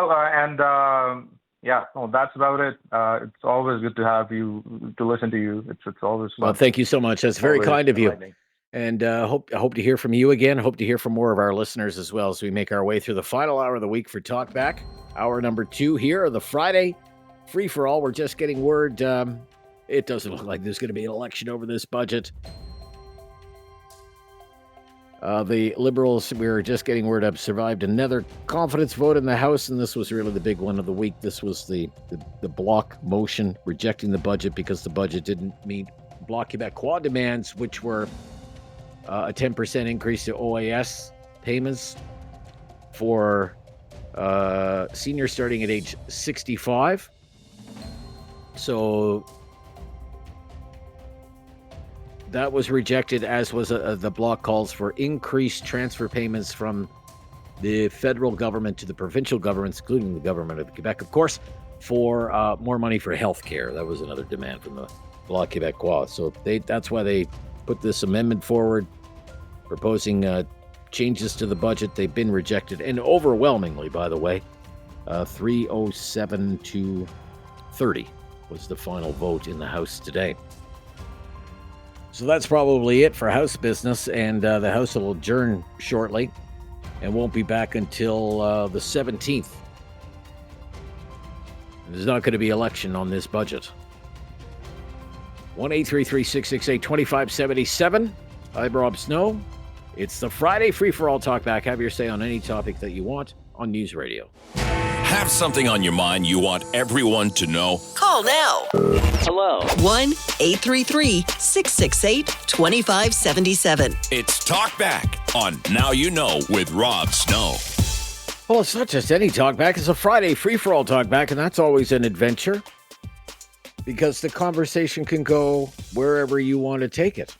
that's about it. It's always good to have you, to listen to you. It's always fun. Well, thank you so much. That's very kind of you. And hope to hear from you again. Hope to hear from more of our listeners as well as we make our way through the final hour of the week for Talkback. Hour number 2 here, the Friday free-for-all. We're just getting word. It doesn't look like there's going to be an election over this budget. The Liberals, we were just getting word up, survived another confidence vote in the House, and this was really the big one of the week. This was the block motion rejecting the budget because the budget didn't meet Bloc Québécois demands, which were a 10% increase to OAS payments for seniors starting at age 65. So that was rejected, as was the Bloc calls for increased transfer payments from the federal government to the provincial governments, including the government of Quebec, of course, for more money for health care. That was another demand from the Bloc Québécois. So that's why they put this amendment forward, proposing changes to the budget. They've been rejected, and overwhelmingly, by the way, 307 to 30 was the final vote in the House today. So that's probably it for House business, and the House will adjourn shortly and won't be back until the 17th. There's not going to be election on this budget. 1-833-668-2577. I'm Rob Snow. It's the Friday Free-for-All Talkback. Have your say on any topic that you want on News Radio. Have something on your mind you want everyone to know? Call now. Hello. 1-833-668-2577. It's Talkback on Now You Know with Rob Snow. Well, it's not just any Talkback. It's a Friday Free-for-All Talkback, and that's always an adventure because the conversation can go wherever you want to take it.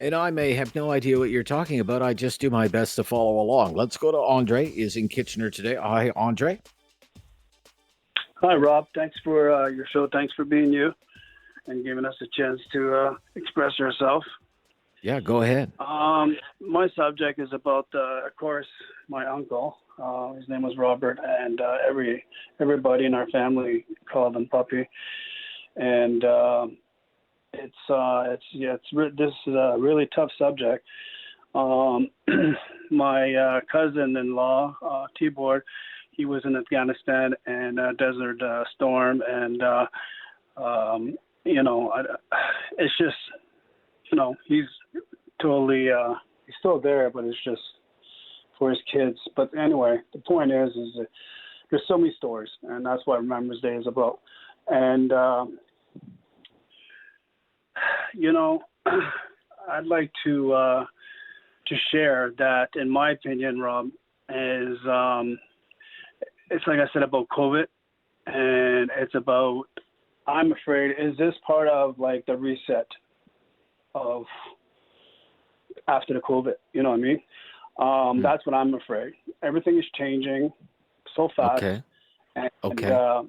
And I may have no idea what you're talking about. I just do my best to follow along. Let's go to Andre, is in Kitchener today. Hi, Andre. Hi, Rob. Thanks for your show. Thanks for being you and giving us a chance to express yourself. Yeah, go ahead. My subject is about, of course, my uncle. His name was Robert, and everybody in our family called him Puppy. And this is a really tough subject. My cousin-in-law, Tibor, he was in Afghanistan and Desert Storm, and it's just, he's totally he's still there, but it's just for his kids. But anyway, the point is that there's so many stories, and that's what Remembrance Day is about. And I'd like to share that, in my opinion, Rob, is it's like I said about COVID, and it's about, I'm afraid, is this part of like the reset of after the COVID? You know what I mean? That's what I'm afraid. Everything is changing so fast. Okay.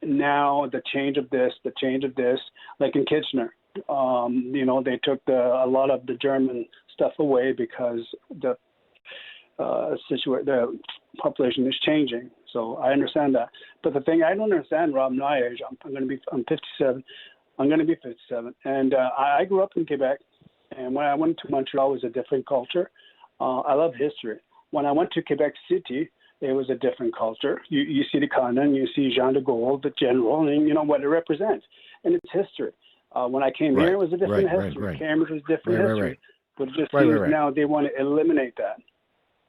Now the change of this, like in Kitchener, they took a lot of the German stuff away because the population is changing. So I understand that. But the thing I don't understand, Rob, my age, I'm 57. I'm going to be 57. And I grew up in Quebec. And when I went to Montreal, it was a different culture. I love history. When I went to Quebec City, it was a different culture. You see the cannon, you see Jean de Gaulle, the general, and you know what it represents. And it's history. When I came here, it was a different history. Cambridge was a different history. But it just seems now they want to eliminate that.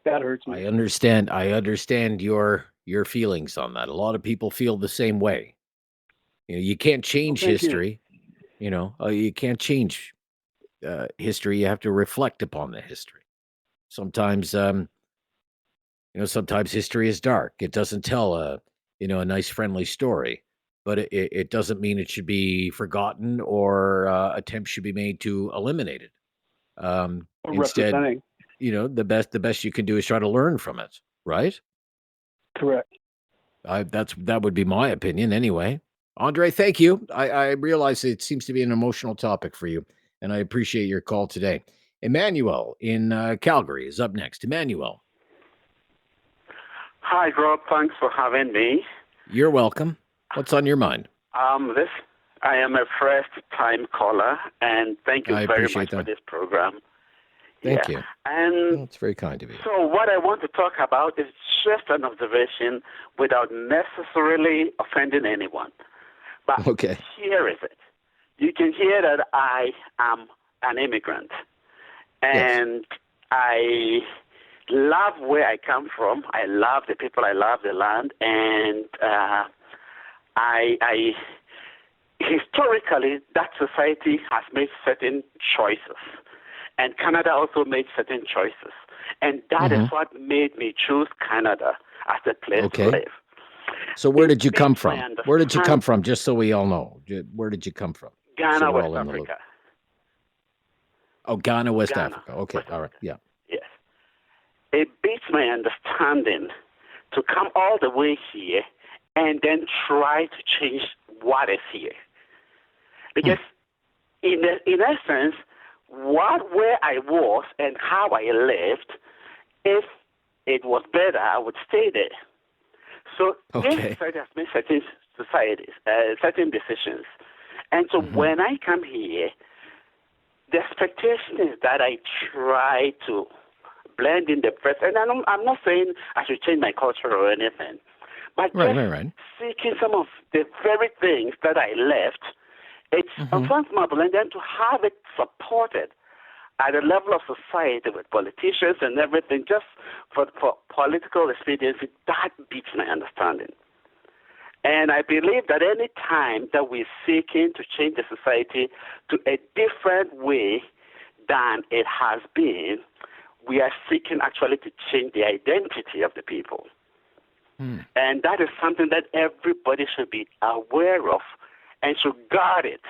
That hurts me. I understand your feelings on that. A lot of people feel the same way. You know, you can't change history. You can't change history. You have to reflect upon the history. Sometimes, sometimes history is dark. It doesn't tell a nice, friendly story, but it doesn't mean it should be forgotten or attempts should be made to eliminate it. Instead, the best you can do is try to learn from it. Right? Correct. That would be my opinion anyway. Andre, thank you. I realize it seems to be an emotional topic for you, and I appreciate your call today. Emmanuel in Calgary is up next. Emmanuel. Hi, Rob. Thanks for having me. You're welcome. What's on your mind? I am a first-time caller, and thank you very much for this program. Thank you. And it's very kind of you. So what I want to talk about is just an observation without necessarily offending anyone. But here is it. You can hear that I am an immigrant. And I love where I come from. I love the people. I love the land. And I historically, that society has made certain choices. And Canada also made certain choices. And that is what made me choose Canada as a place to live. So where did you come from? Where did you come from? Just so we all know. Where did you come from? Ghana, West Africa. Oh, Ghana, West Africa. Okay, all right, yeah. Yes. It beats my understanding to come all the way here and then try to change what is here. Because in essence, where I was and how I lived, if it was better, I would stay there. So this society has made certain decisions. And so when I come here, the expectation is that I try to blend in the press. And I'm not saying I should change my culture or anything, but seeking some of the very things that I left, it's unfathomable. And then to have it supported at the level of society with politicians and everything, just for political expediency, that beats my understanding. And I believe that any time that we're seeking to change the society to a different way than it has been, we are seeking actually to change the identity of the people. And that is something that everybody should be aware of and should guard it,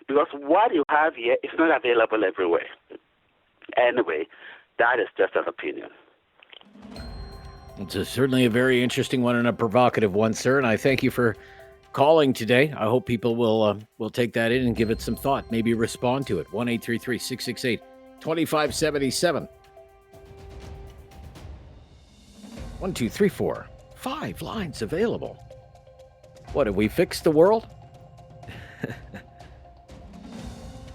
because what you have here is not available everywhere. Anyway, that is just an opinion. It's certainly a very interesting one and a provocative one, sir, and I thank you for calling today. I hope people will take that in and give it some thought, maybe respond to it. 1-833-668-2577. 1, 2, 3, 4, 5 lines available. What, have we fixed the world?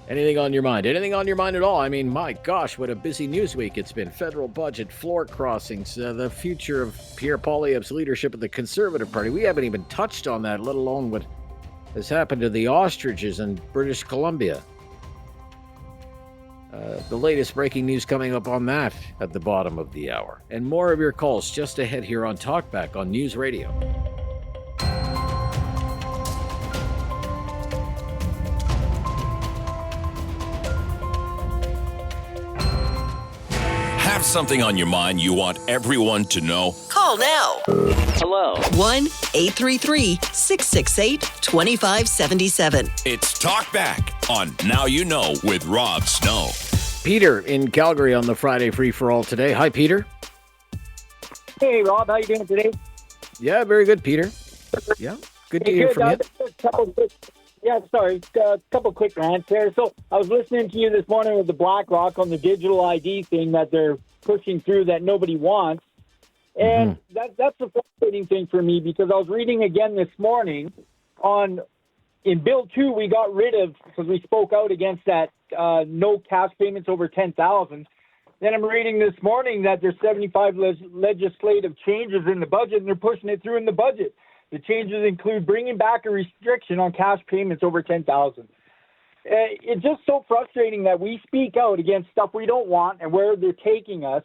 Anything on your mind? Anything on your mind at all? I mean, my gosh, what a busy news week it's been. Federal budget, floor crossings, the future of Pierre Poilievre's leadership of the Conservative Party. We haven't even touched on that, let alone what has happened to the ostriches in British Columbia. The latest breaking news coming up on that at the bottom of the hour. And more of your calls just ahead here on Talkback on News Radio. Have something on your mind you want everyone to know? Call now. Hello. 1-833-668-2577. It's Talkback on Now You Know with Rob Snow. Peter in Calgary on the Friday Free for All today. Hi, Peter. Hey, Rob. How you doing today? Yeah, very good, Peter. Yeah, good to hear from you. A couple quick rants there. So I was listening to you this morning with the Blacklock on the digital ID thing that they're pushing through that nobody wants. And that's the frustrating thing for me, because I was reading again this morning in Bill 2, we got rid of, because we spoke out against that no cash payments over $10,000. Then I'm reading this morning that there's 75 legislative changes in the budget, and they're pushing it through in the budget. The changes include bringing back a restriction on cash payments over $10,000. It's just so frustrating that we speak out against stuff we don't want and where they're taking us.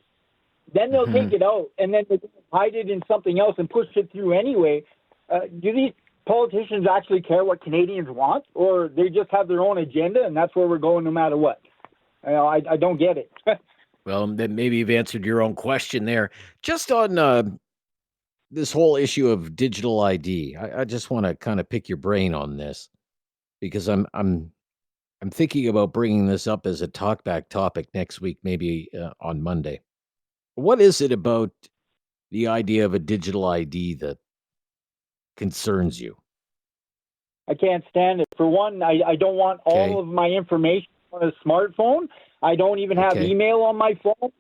Then they'll take it out, and then they hide it in something else and push it through anyway. Do these politicians actually care what Canadians want, or they just have their own agenda, and that's where we're going no matter what? I don't get it. Well, then maybe you've answered your own question there. Just on this whole issue of digital ID, I just want to kind of pick your brain on this, because I'm thinking about bringing this up as a talkback topic next week, maybe on Monday. What is it about the idea of a digital ID that concerns you? I can't stand it. For one, I don't want all of my information on a smartphone. I don't even have email on my phone.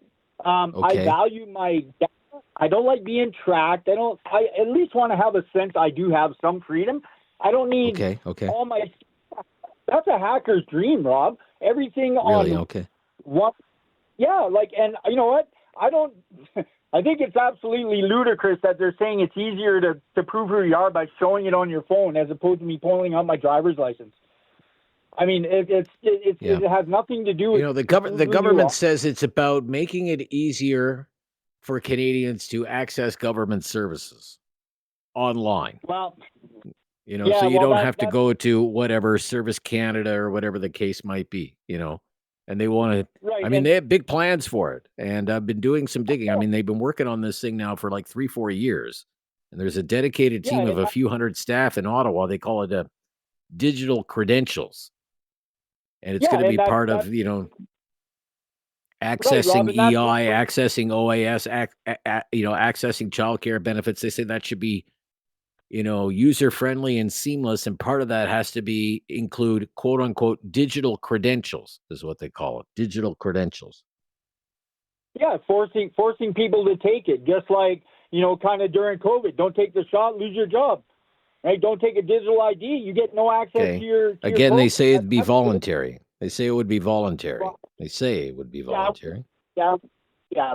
I value my data. I don't like being tracked. I at least want to have a sense I do have some freedom. I don't need all my. That's a hacker's dream, Rob. Everything really? on one. Yeah, and you know what? I think it's absolutely ludicrous that they're saying it's easier to prove who you are by showing it on your phone as opposed to me pulling out my driver's license. I mean, it has nothing to do with. The government says it's about making it easier for Canadians to access government services online. Well, so you don't have to go to whatever Service Canada or whatever the case might be, and they want to, right, they have big plans for it. And I've been doing some digging. I mean, they've been working on this thing now for like 3-4 years. And there's a dedicated team of a few hundred staff in Ottawa. They call it digital credentials. And it's going to be part of, accessing EI, accessing OAS, accessing childcare benefits. They say that should be, user-friendly and seamless. And part of that has to include, quote unquote, digital credentials is what they call it. Digital credentials. Yeah, forcing people to take it, just like, kind of during COVID. Don't take the shot, lose your job. Right? Don't take a digital ID. You get no access to your Again, phone. they say it'd be voluntary. They say it would be voluntary. They say it would be voluntary. Yeah,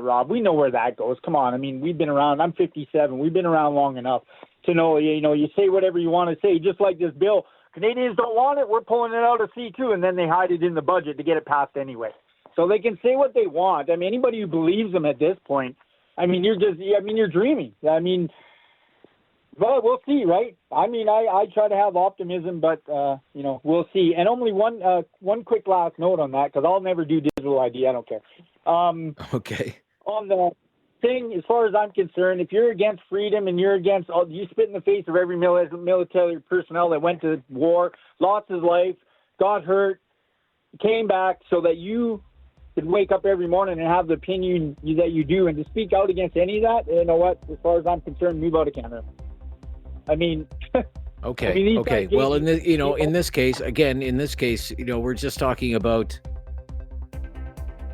Rob, we know where that goes. Come on. I mean, we've been around. I'm 57. We've been around long enough to know, you say whatever you want to say, just like this bill. Canadians don't want it. We're pulling it out of C2, and then they hide it in the budget to get it passed anyway. So they can say what they want. I mean, anybody who believes them at this point, you're dreaming. Well, we'll see, right? I mean, I try to have optimism, but, we'll see. And only one quick last note on that, because I'll never do digital ID. I don't care. Okay. On the thing, as far as I'm concerned, if you're against freedom and you're against, you spit in the face of every military personnel that went to war, lost his life, got hurt, came back so that you could wake up every morning and have the opinion that you do, and to speak out against any of that, you know what, as far as I'm concerned, move out of Canada. I mean, okay. Well, in this case, we're just talking about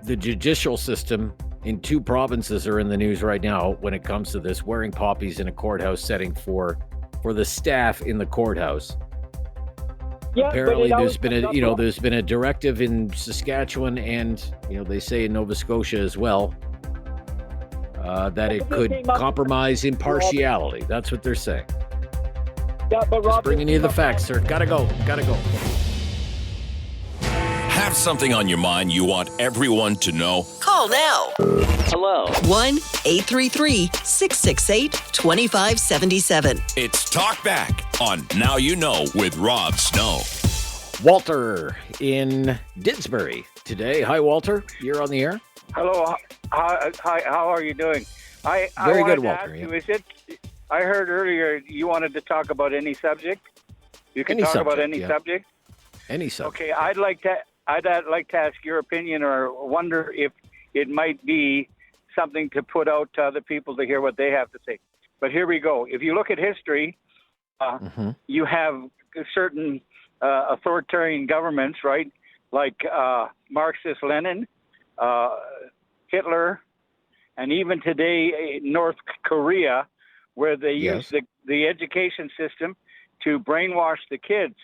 the judicial system in 2 provinces are in the news right now when it comes to this, wearing poppies in a courthouse setting for the staff in the courthouse. Yeah, apparently there's been a directive in Saskatchewan and, they say in Nova Scotia as well, that it could compromise impartiality. That's what they're saying. Yeah, but Just bringing you the facts, sir. Gotta go. Have something on your mind you want everyone to know? Call now. Hello. 1-833-668-2577. It's Talkback on Now You Know with Rob Snow. Walter in Didsbury today. Hi, Walter. You're on the air. Hello. Hi. How are you doing? Very good, Walter. I heard earlier you wanted to talk about any subject. You can talk about any subject. Any subject. Okay, I'd like to ask your opinion, or wonder if it might be something to put out to other people to hear what they have to say. But here we go. If you look at history, you have certain authoritarian governments, right? Like Marxist Lenin, Hitler, and even today in North Korea, where they use the education system to brainwash the kids.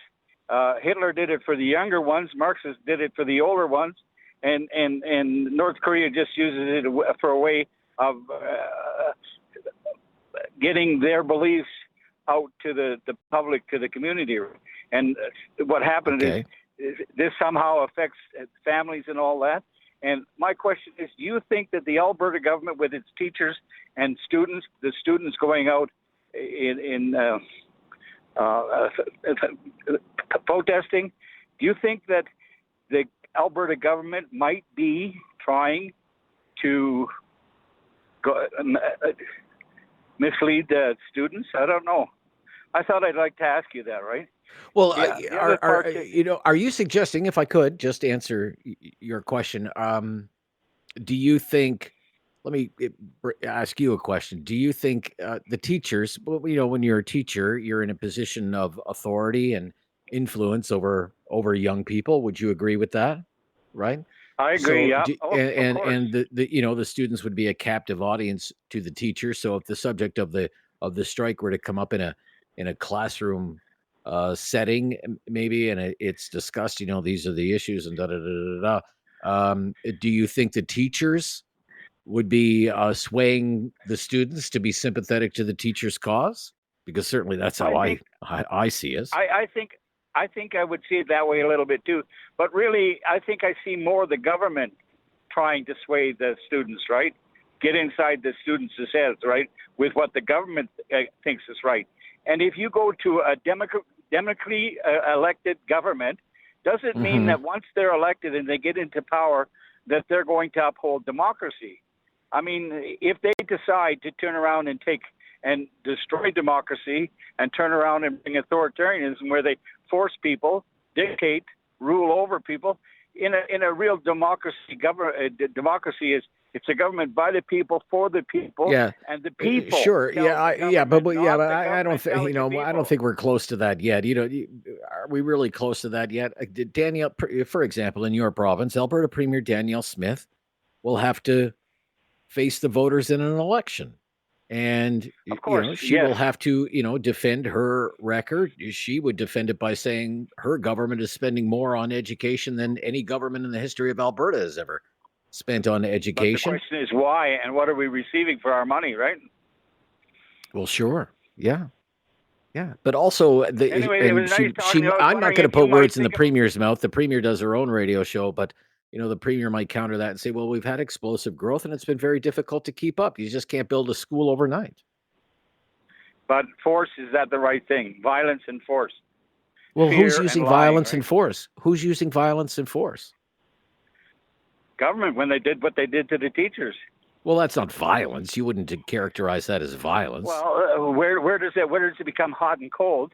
Hitler did it for the younger ones. Marxists did it for the older ones, and North Korea just uses it for a way of getting their beliefs out to the public, to the community. And what happened is this somehow affects families and all that. And my question is, do you think that the Alberta government, with its teachers and students, the students going out in protesting, do you think that the Alberta government might be trying to mislead the students? I don't know. I thought I'd like to ask you that, right? Well, are you suggesting, if I could just answer your question, do you think, let me ask you a question. Do you think the teachers, when you're a teacher, you're in a position of authority and influence over young people? Would you agree with that? Right? I agree. And the students would be a captive audience to the teachers. So if the subject of the strike were to come up in a classroom setting, maybe, and it's discussed, these are the issues and do you think the teachers would be swaying the students to be sympathetic to the teacher's cause? Because certainly that's how I see it. I think I would see it that way a little bit too. But really, I think I see more the government trying to sway the students, right? Get inside the students' heads, right? With what the government thinks is right. And if you go to a democratically elected government, does it mean that once they're elected and they get into power, that they're going to uphold democracy? I mean, if they decide to turn around and and destroy democracy and turn around and bring authoritarianism, where they force people, dictate, rule over people, in a real democracy, democracy is it's a government by the people, for the people, and the people. Sure, but I don't think I don't think we're close to that yet. Are we really close to that yet? Danielle, for example, in your province, Alberta Premier Danielle Smith will have to face the voters in an election. And of course, she will have to, defend her record. She would defend it by saying her government is spending more on education than any government in the history of Alberta has ever spent on education. But the question is why, and what are we receiving for our money, right? Well, sure, yeah. But also, anyway, I'm not going to put words in the Premier's mouth. The Premier does her own radio show, but the Premier might counter that and say, well, we've had explosive growth and it's been very difficult to keep up. You just can't build a school overnight. But force, is that the right thing? Violence and force. Well, who's using violence and force? Who's using violence and force? Government, when they did what they did to the teachers. Well, that's not violence. You wouldn't characterize that as violence. Well, where does it become hot and cold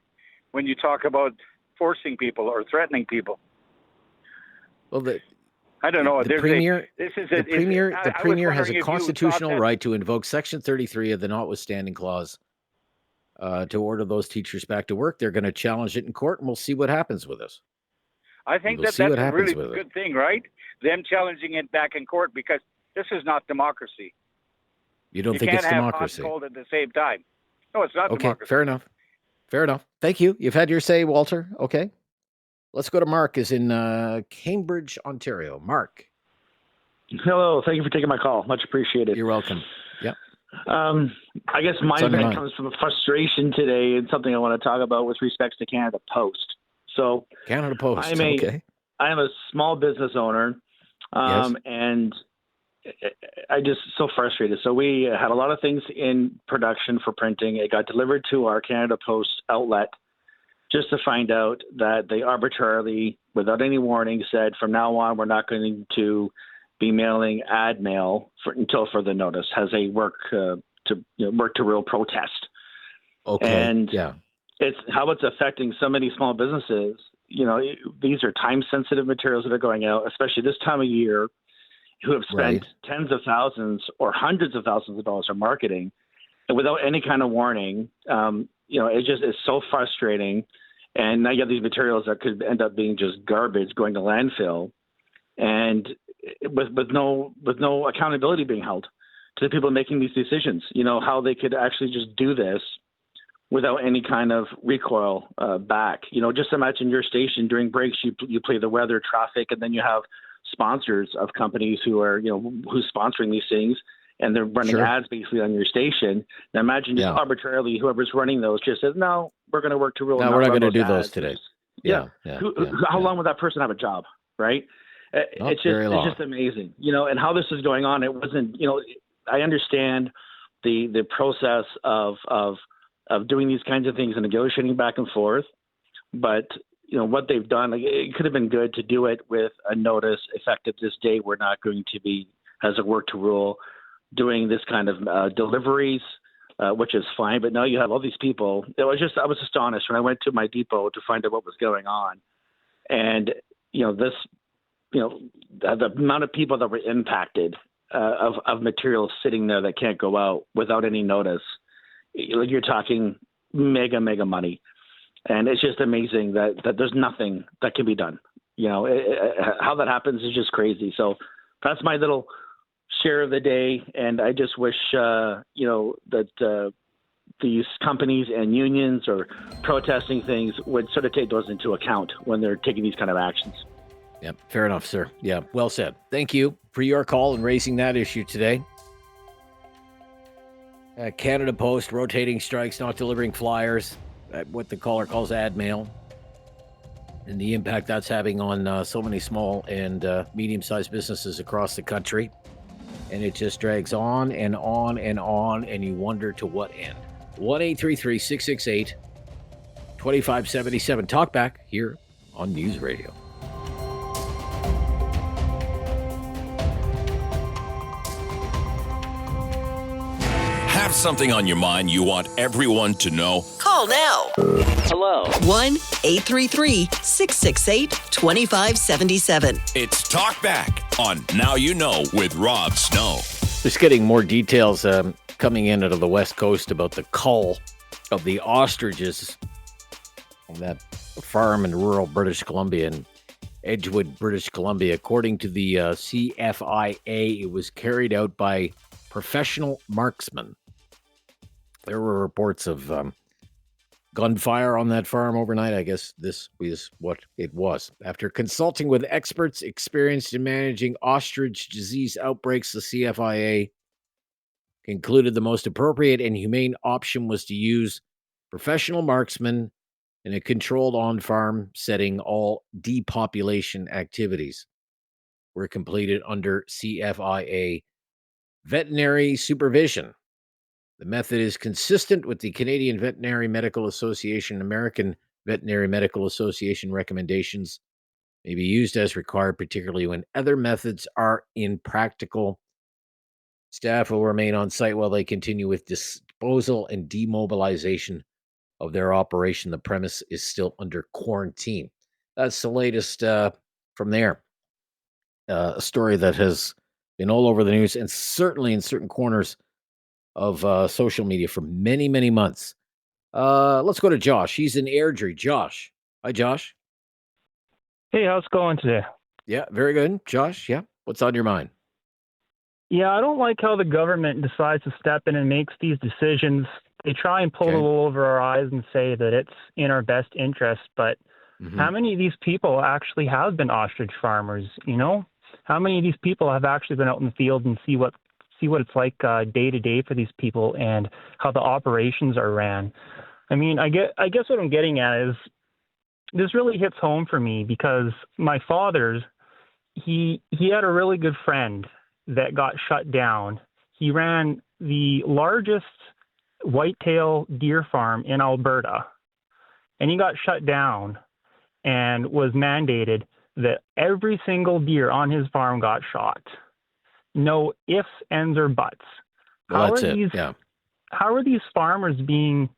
when you talk about forcing people or threatening people? Well, I don't know. The Premier has a constitutional right to invoke Section 33 of the Notwithstanding Clause to order those teachers back to work. They're going to challenge it in court, and we'll see what happens with this. I think that's a really good thing, right? Them challenging it back in court, because this is not democracy. You don't think it's democracy? You can't have hot and cold at the same time. No, it's not democracy. Okay, fair enough. Thank you. You've had your say, Walter. Okay. Let's go to Mark, is in Cambridge, Ontario. Mark. Hello. Thank you for taking my call. Much appreciated. You're welcome. Yep. I guess my event comes from a frustration today and something I want to talk about with respects to Canada Post. So Canada Post. I am a small business owner, and I just so frustrated. So we had a lot of things in production for printing. It got delivered to our Canada Post outlet, just to find out that they arbitrarily, without any warning, said from now on we're not going to be mailing ad mail until further notice. Has a work to real protest. Okay. And it's how it's affecting so many small businesses. These are time sensitive materials that are going out, especially this time of year, who have spent tens of thousands or hundreds of thousands of dollars on marketing, and without any kind of warning. It just is so frustrating. And now you have these materials that could end up being just garbage going to landfill, and with no accountability being held. to the people making these decisions, how they could actually just do this without any kind of recoil back. Just imagine your station during breaks, you play the weather, traffic, and then you have sponsors of companies who are, who's sponsoring these things, and they're running ads basically on your station. Now imagine just arbitrarily whoever's running those just says, no, we're going to work to rule. No, we're not going to do those today. How long would that person have a job, right? It's just amazing, and how this is going on. It wasn't, I understand the process of doing these kinds of things and negotiating back and forth, but what they've done, it could have been good to do it with a notice effective this day. We're not going to be, as a work to rule, doing this kind of deliveries, which is fine. But now you have all these people. I was astonished when I went to my depot to find out what was going on, and the amount of people that were impacted of materials sitting there that can't go out without any notice. You're talking mega money. And it's just amazing that there's nothing that can be done. How that happens is just crazy. So that's my little share of the day. And I just wish, that these companies and unions or protesting things would sort of take those into account when they're taking these kind of actions. Yeah, fair enough, sir. Yeah, well said. Thank you for your call and raising that issue today. Canada Post, rotating strikes, not delivering flyers, what the caller calls ad mail, and the impact that's having on so many small and medium-sized businesses across the country. And it just drags on and on and on, and you wonder to what end. 1-833-668-2577. Talkback here on News Radio. Have something on your mind you want everyone to know? Call now. Hello. 1-833-668-2577. It's Talkback on Now You Know with Rob Snow. Just getting more details coming in out of the West Coast about the cull of the ostriches on that farm in rural British Columbia, in Edgewood, British Columbia. According to the CFIA, it was carried out by professional marksmen. There were reports of gunfire on that farm overnight. I guess this is what it was. After consulting with experts experienced in managing ostrich disease outbreaks, the CFIA concluded the most appropriate and humane option was to use professional marksmen in a controlled on-farm setting. All depopulation activities were completed under CFIA veterinary supervision. The method is consistent with the Canadian Veterinary Medical Association, American Veterinary Medical Association recommendations. May be used as required, particularly when other methods are impractical. Staff will remain on site while they continue with disposal and demobilization of their operation. The premise is still under quarantine. That's the latest from there. A story that has been all over the news and certainly in certain corners of social media for many, many months. Let's go to Josh. He's in Airdrie. Josh. Hi, Josh. Hey, how's it going today? Yeah, very good. Josh, yeah. What's on your mind? Yeah, I don't like how the government decides to step in and makes these decisions. They try and pull the wool over our eyes and say that it's in our best interest, but how many of these people actually have been ostrich farmers, How many of these people have actually been out in the field and see what it's like day to day for these people and how the operations are ran? I mean, I guess what I'm getting at is this really hits home for me because my father's, he had a really good friend that got shut down. He ran the largest whitetail deer farm in Alberta, and he got shut down and was mandated that every single deer on his farm got shot. No ifs, ands, or buts. Well, that's it. Yeah. How are these farmers being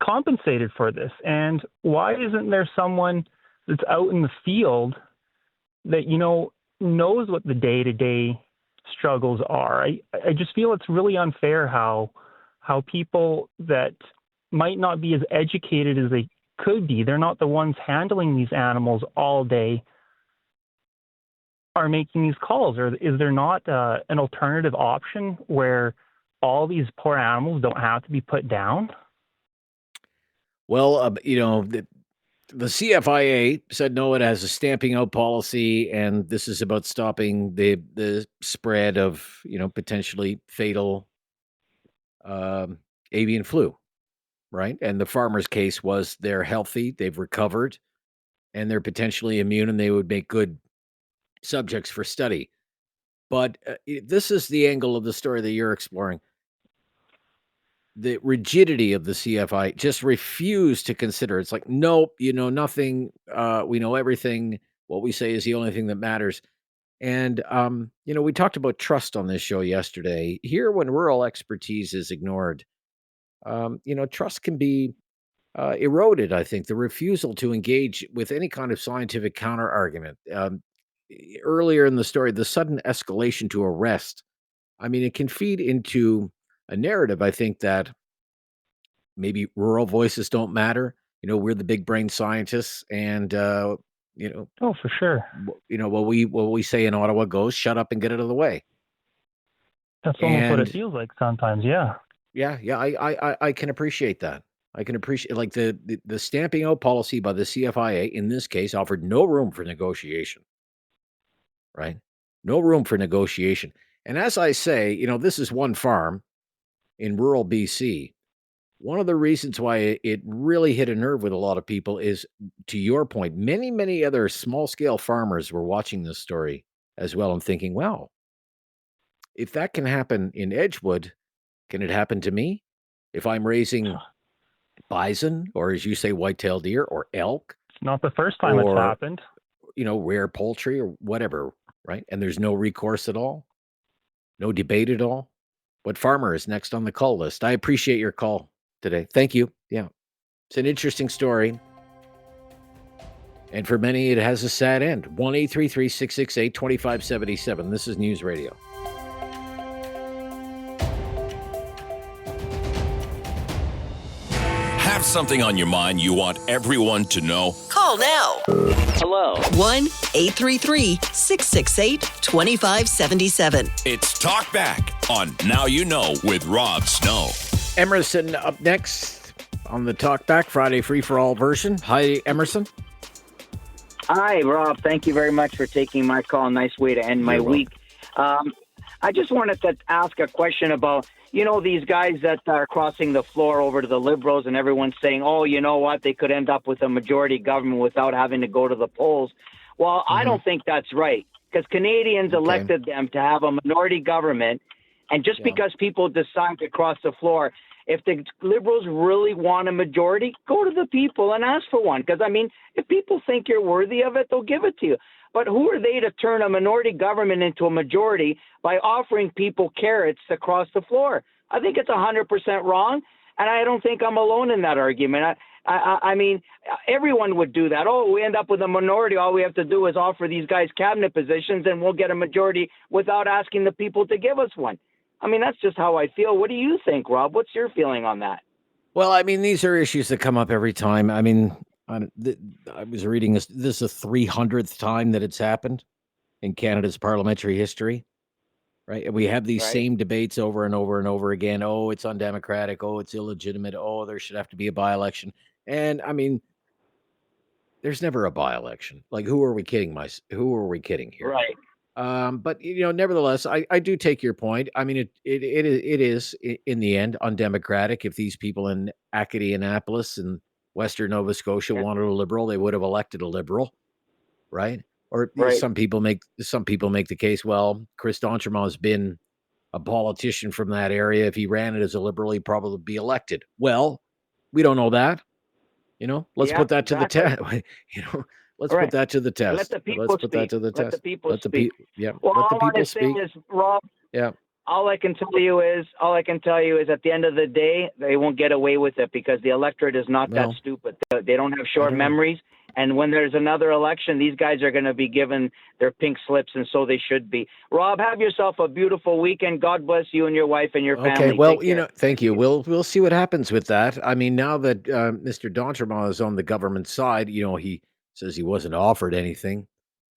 compensated for this? And why isn't there someone that's out in the field that, knows what the day-to-day struggles are? I just feel it's really unfair how people that might not be as educated as they could be, they're not the ones handling these animals all day, are making these calls? Or is there not an alternative option where all these poor animals don't have to be put down? Well, the CFIA said no, it has a stamping out policy, and this is about stopping the spread of potentially fatal avian flu, right? And the farmer's case was they're healthy, they've recovered, and they're potentially immune, and they would make good subjects for study. But this is the angle of the story that you're exploring. The rigidity of the CFI just refused to consider. It's like, nope, nothing. We know everything. What we say is the only thing that matters. And, we talked about trust on this show yesterday. Here, when rural expertise is ignored, trust can be eroded, I think. The refusal to engage with any kind of scientific counter argument. Earlier in the story, the sudden escalation to arrest. I mean, it can feed into a narrative, I think, that maybe rural voices don't matter. We're the big brain scientists, and Oh, for sure. what we say in Ottawa goes. Shut up and get out of the way. That's almost what it feels like sometimes. Yeah. Yeah. I can appreciate that. I can appreciate like the stamping out policy by the CFIA in this case offered no room for negotiation. Right? No room for negotiation. And as I say, this is one farm in rural BC. One of the reasons why it really hit a nerve with a lot of people is, to your point, many, many other small-scale farmers were watching this story as well and thinking, well, if that can happen in Edgewood, can it happen to me? If I'm raising bison, or as you say, white-tailed deer, or elk? It's not the first time it's happened. Rare poultry or whatever, right? And there's no recourse at all? No debate at all? What farmer is next on the call list? I appreciate your call today. Thank you. Yeah. It's an interesting story. And for many, it has a sad end. 1-833-668-2577. This is News Radio. Have something on your mind you want everyone to know? Call now. Hello. 1-833-668-2577. It's Talkback on Now You Know with Rob Snow. Emerson up next on the Talkback Friday free-for-all version. Hi, Emerson. Hi, Rob. Thank you very much for taking my call. Nice way to end my week. I just wanted to ask a question about, these guys that are crossing the floor over to the Liberals, and everyone's saying, oh, you know what, they could end up with a majority government without having to go to the polls. Well, I don't think that's right, because Canadians elected them to have a minority government, and just because people decide to cross the floor, if the Liberals really want a majority, go to the people and ask for one. Because, if people think you're worthy of it, they'll give it to you. But who are they to turn a minority government into a majority by offering people carrots to cross the floor? I think it's 100% wrong, and I don't think I'm alone in that argument. I mean, everyone would do that. Oh, we end up with a minority. All we have to do is offer these guys cabinet positions, and we'll get a majority without asking the people to give us one. That's just how I feel. What do you think, Rob? What's your feeling on that? Well, these are issues that come up every time. I was reading this. This is the 300th time that it's happened in Canada's parliamentary history, right? We have these same debates over and over and over again. Oh, it's undemocratic. Oh, it's illegitimate. Oh, there should have to be a by-election. And there's never a by-election. Like, who are we kidding? Who are we kidding here? Right. But nevertheless, I do take your point. It is in the end undemocratic. If these people in Acadianapolis and Western Nova Scotia wanted a Liberal, they would have elected a Liberal, right? Or some people make the case, well, Chris D'Entremont has been a politician from that area. If he ran it as a Liberal, he'd probably be elected. Well, we don't know that. Let's put that to the test. Let's put that to the test. Let the people Let's put that to the test. Let the people speak. Well, let the all I people say speak. is, Rob, Yeah. all I can tell you is at the end of the day, they won't get away with it because the electorate is not that stupid. They don't have short memories. And when there's another election, these guys are going to be given their pink slips, and so they should be. Rob, have yourself a beautiful weekend. God bless you and your wife and your family. Okay, well, thank you. We'll see what happens with that. Now that Mr. D'Entremont is on the government side, he says he wasn't offered anything.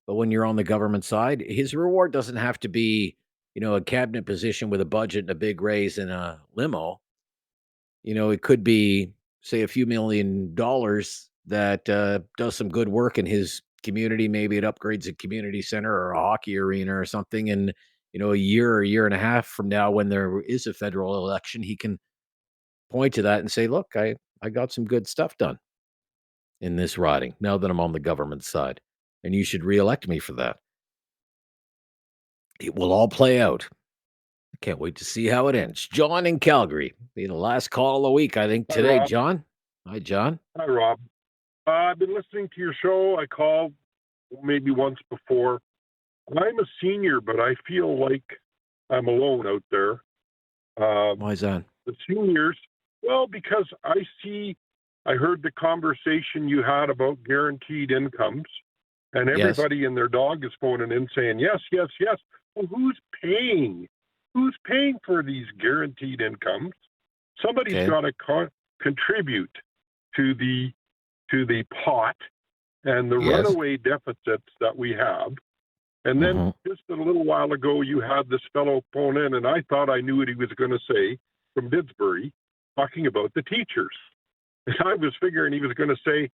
But when you're on the government side, his reward doesn't have to be, a cabinet position with a budget and a big raise in a limo. It could be, say, a few $1 million that does some good work in his community. Maybe it upgrades a community center or a hockey arena or something. And, a year or a year and a half from now, when there is a federal election, he can point to that and say, look, I got some good stuff done in this riding now that I'm on the government side. And you should reelect me for that. It will all play out. I can't wait to see how it ends. John in Calgary, be the last call of the week, I think, today. Rob. John. Hi, John. Hi, Rob. I've been listening to your show. I called maybe once before. I'm a senior, but I feel like I'm alone out there. Why is that? The seniors, well, because I heard the conversation you had about guaranteed incomes, and everybody and their dog is phoning in saying, yes, yes, yes. Well, who's paying? Who's paying for these guaranteed incomes? Somebody's got to contribute to the pot and the runaway deficits that we have. And then just a little while ago, you had this fellow phone in, and I thought I knew what he was going to say from Didsbury, talking about the teachers. And I was figuring he was going to say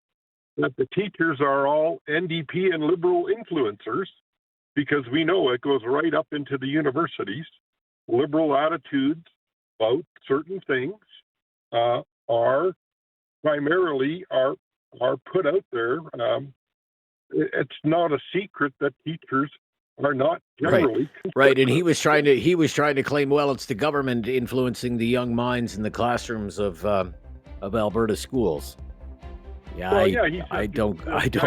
that the teachers are all NDP and Liberal influencers, because we know it goes right up into the universities. Liberal attitudes about certain things are primarily put out there. It's not a secret that teachers are not generally right. And he was trying to claim, well, it's the government influencing the young minds in the classrooms of Alberta schools. Yeah, well, I don't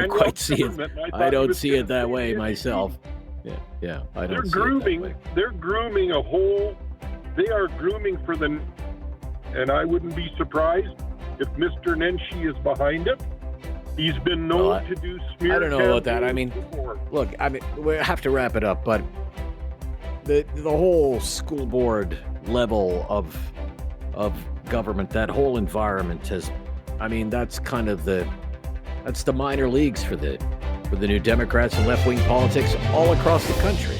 quite see it. I don't see it that way myself. Yeah. I don't. They're grooming a whole. They are grooming for the, and I wouldn't be surprised if Mr. Nenshi is behind it. He's been known to do smear. I don't know about that. I mean, before. Look, we have to wrap it up, but the whole school board level of government, that whole environment that's kind of that's the minor leagues for the new Democrats and left-wing politics all across the country.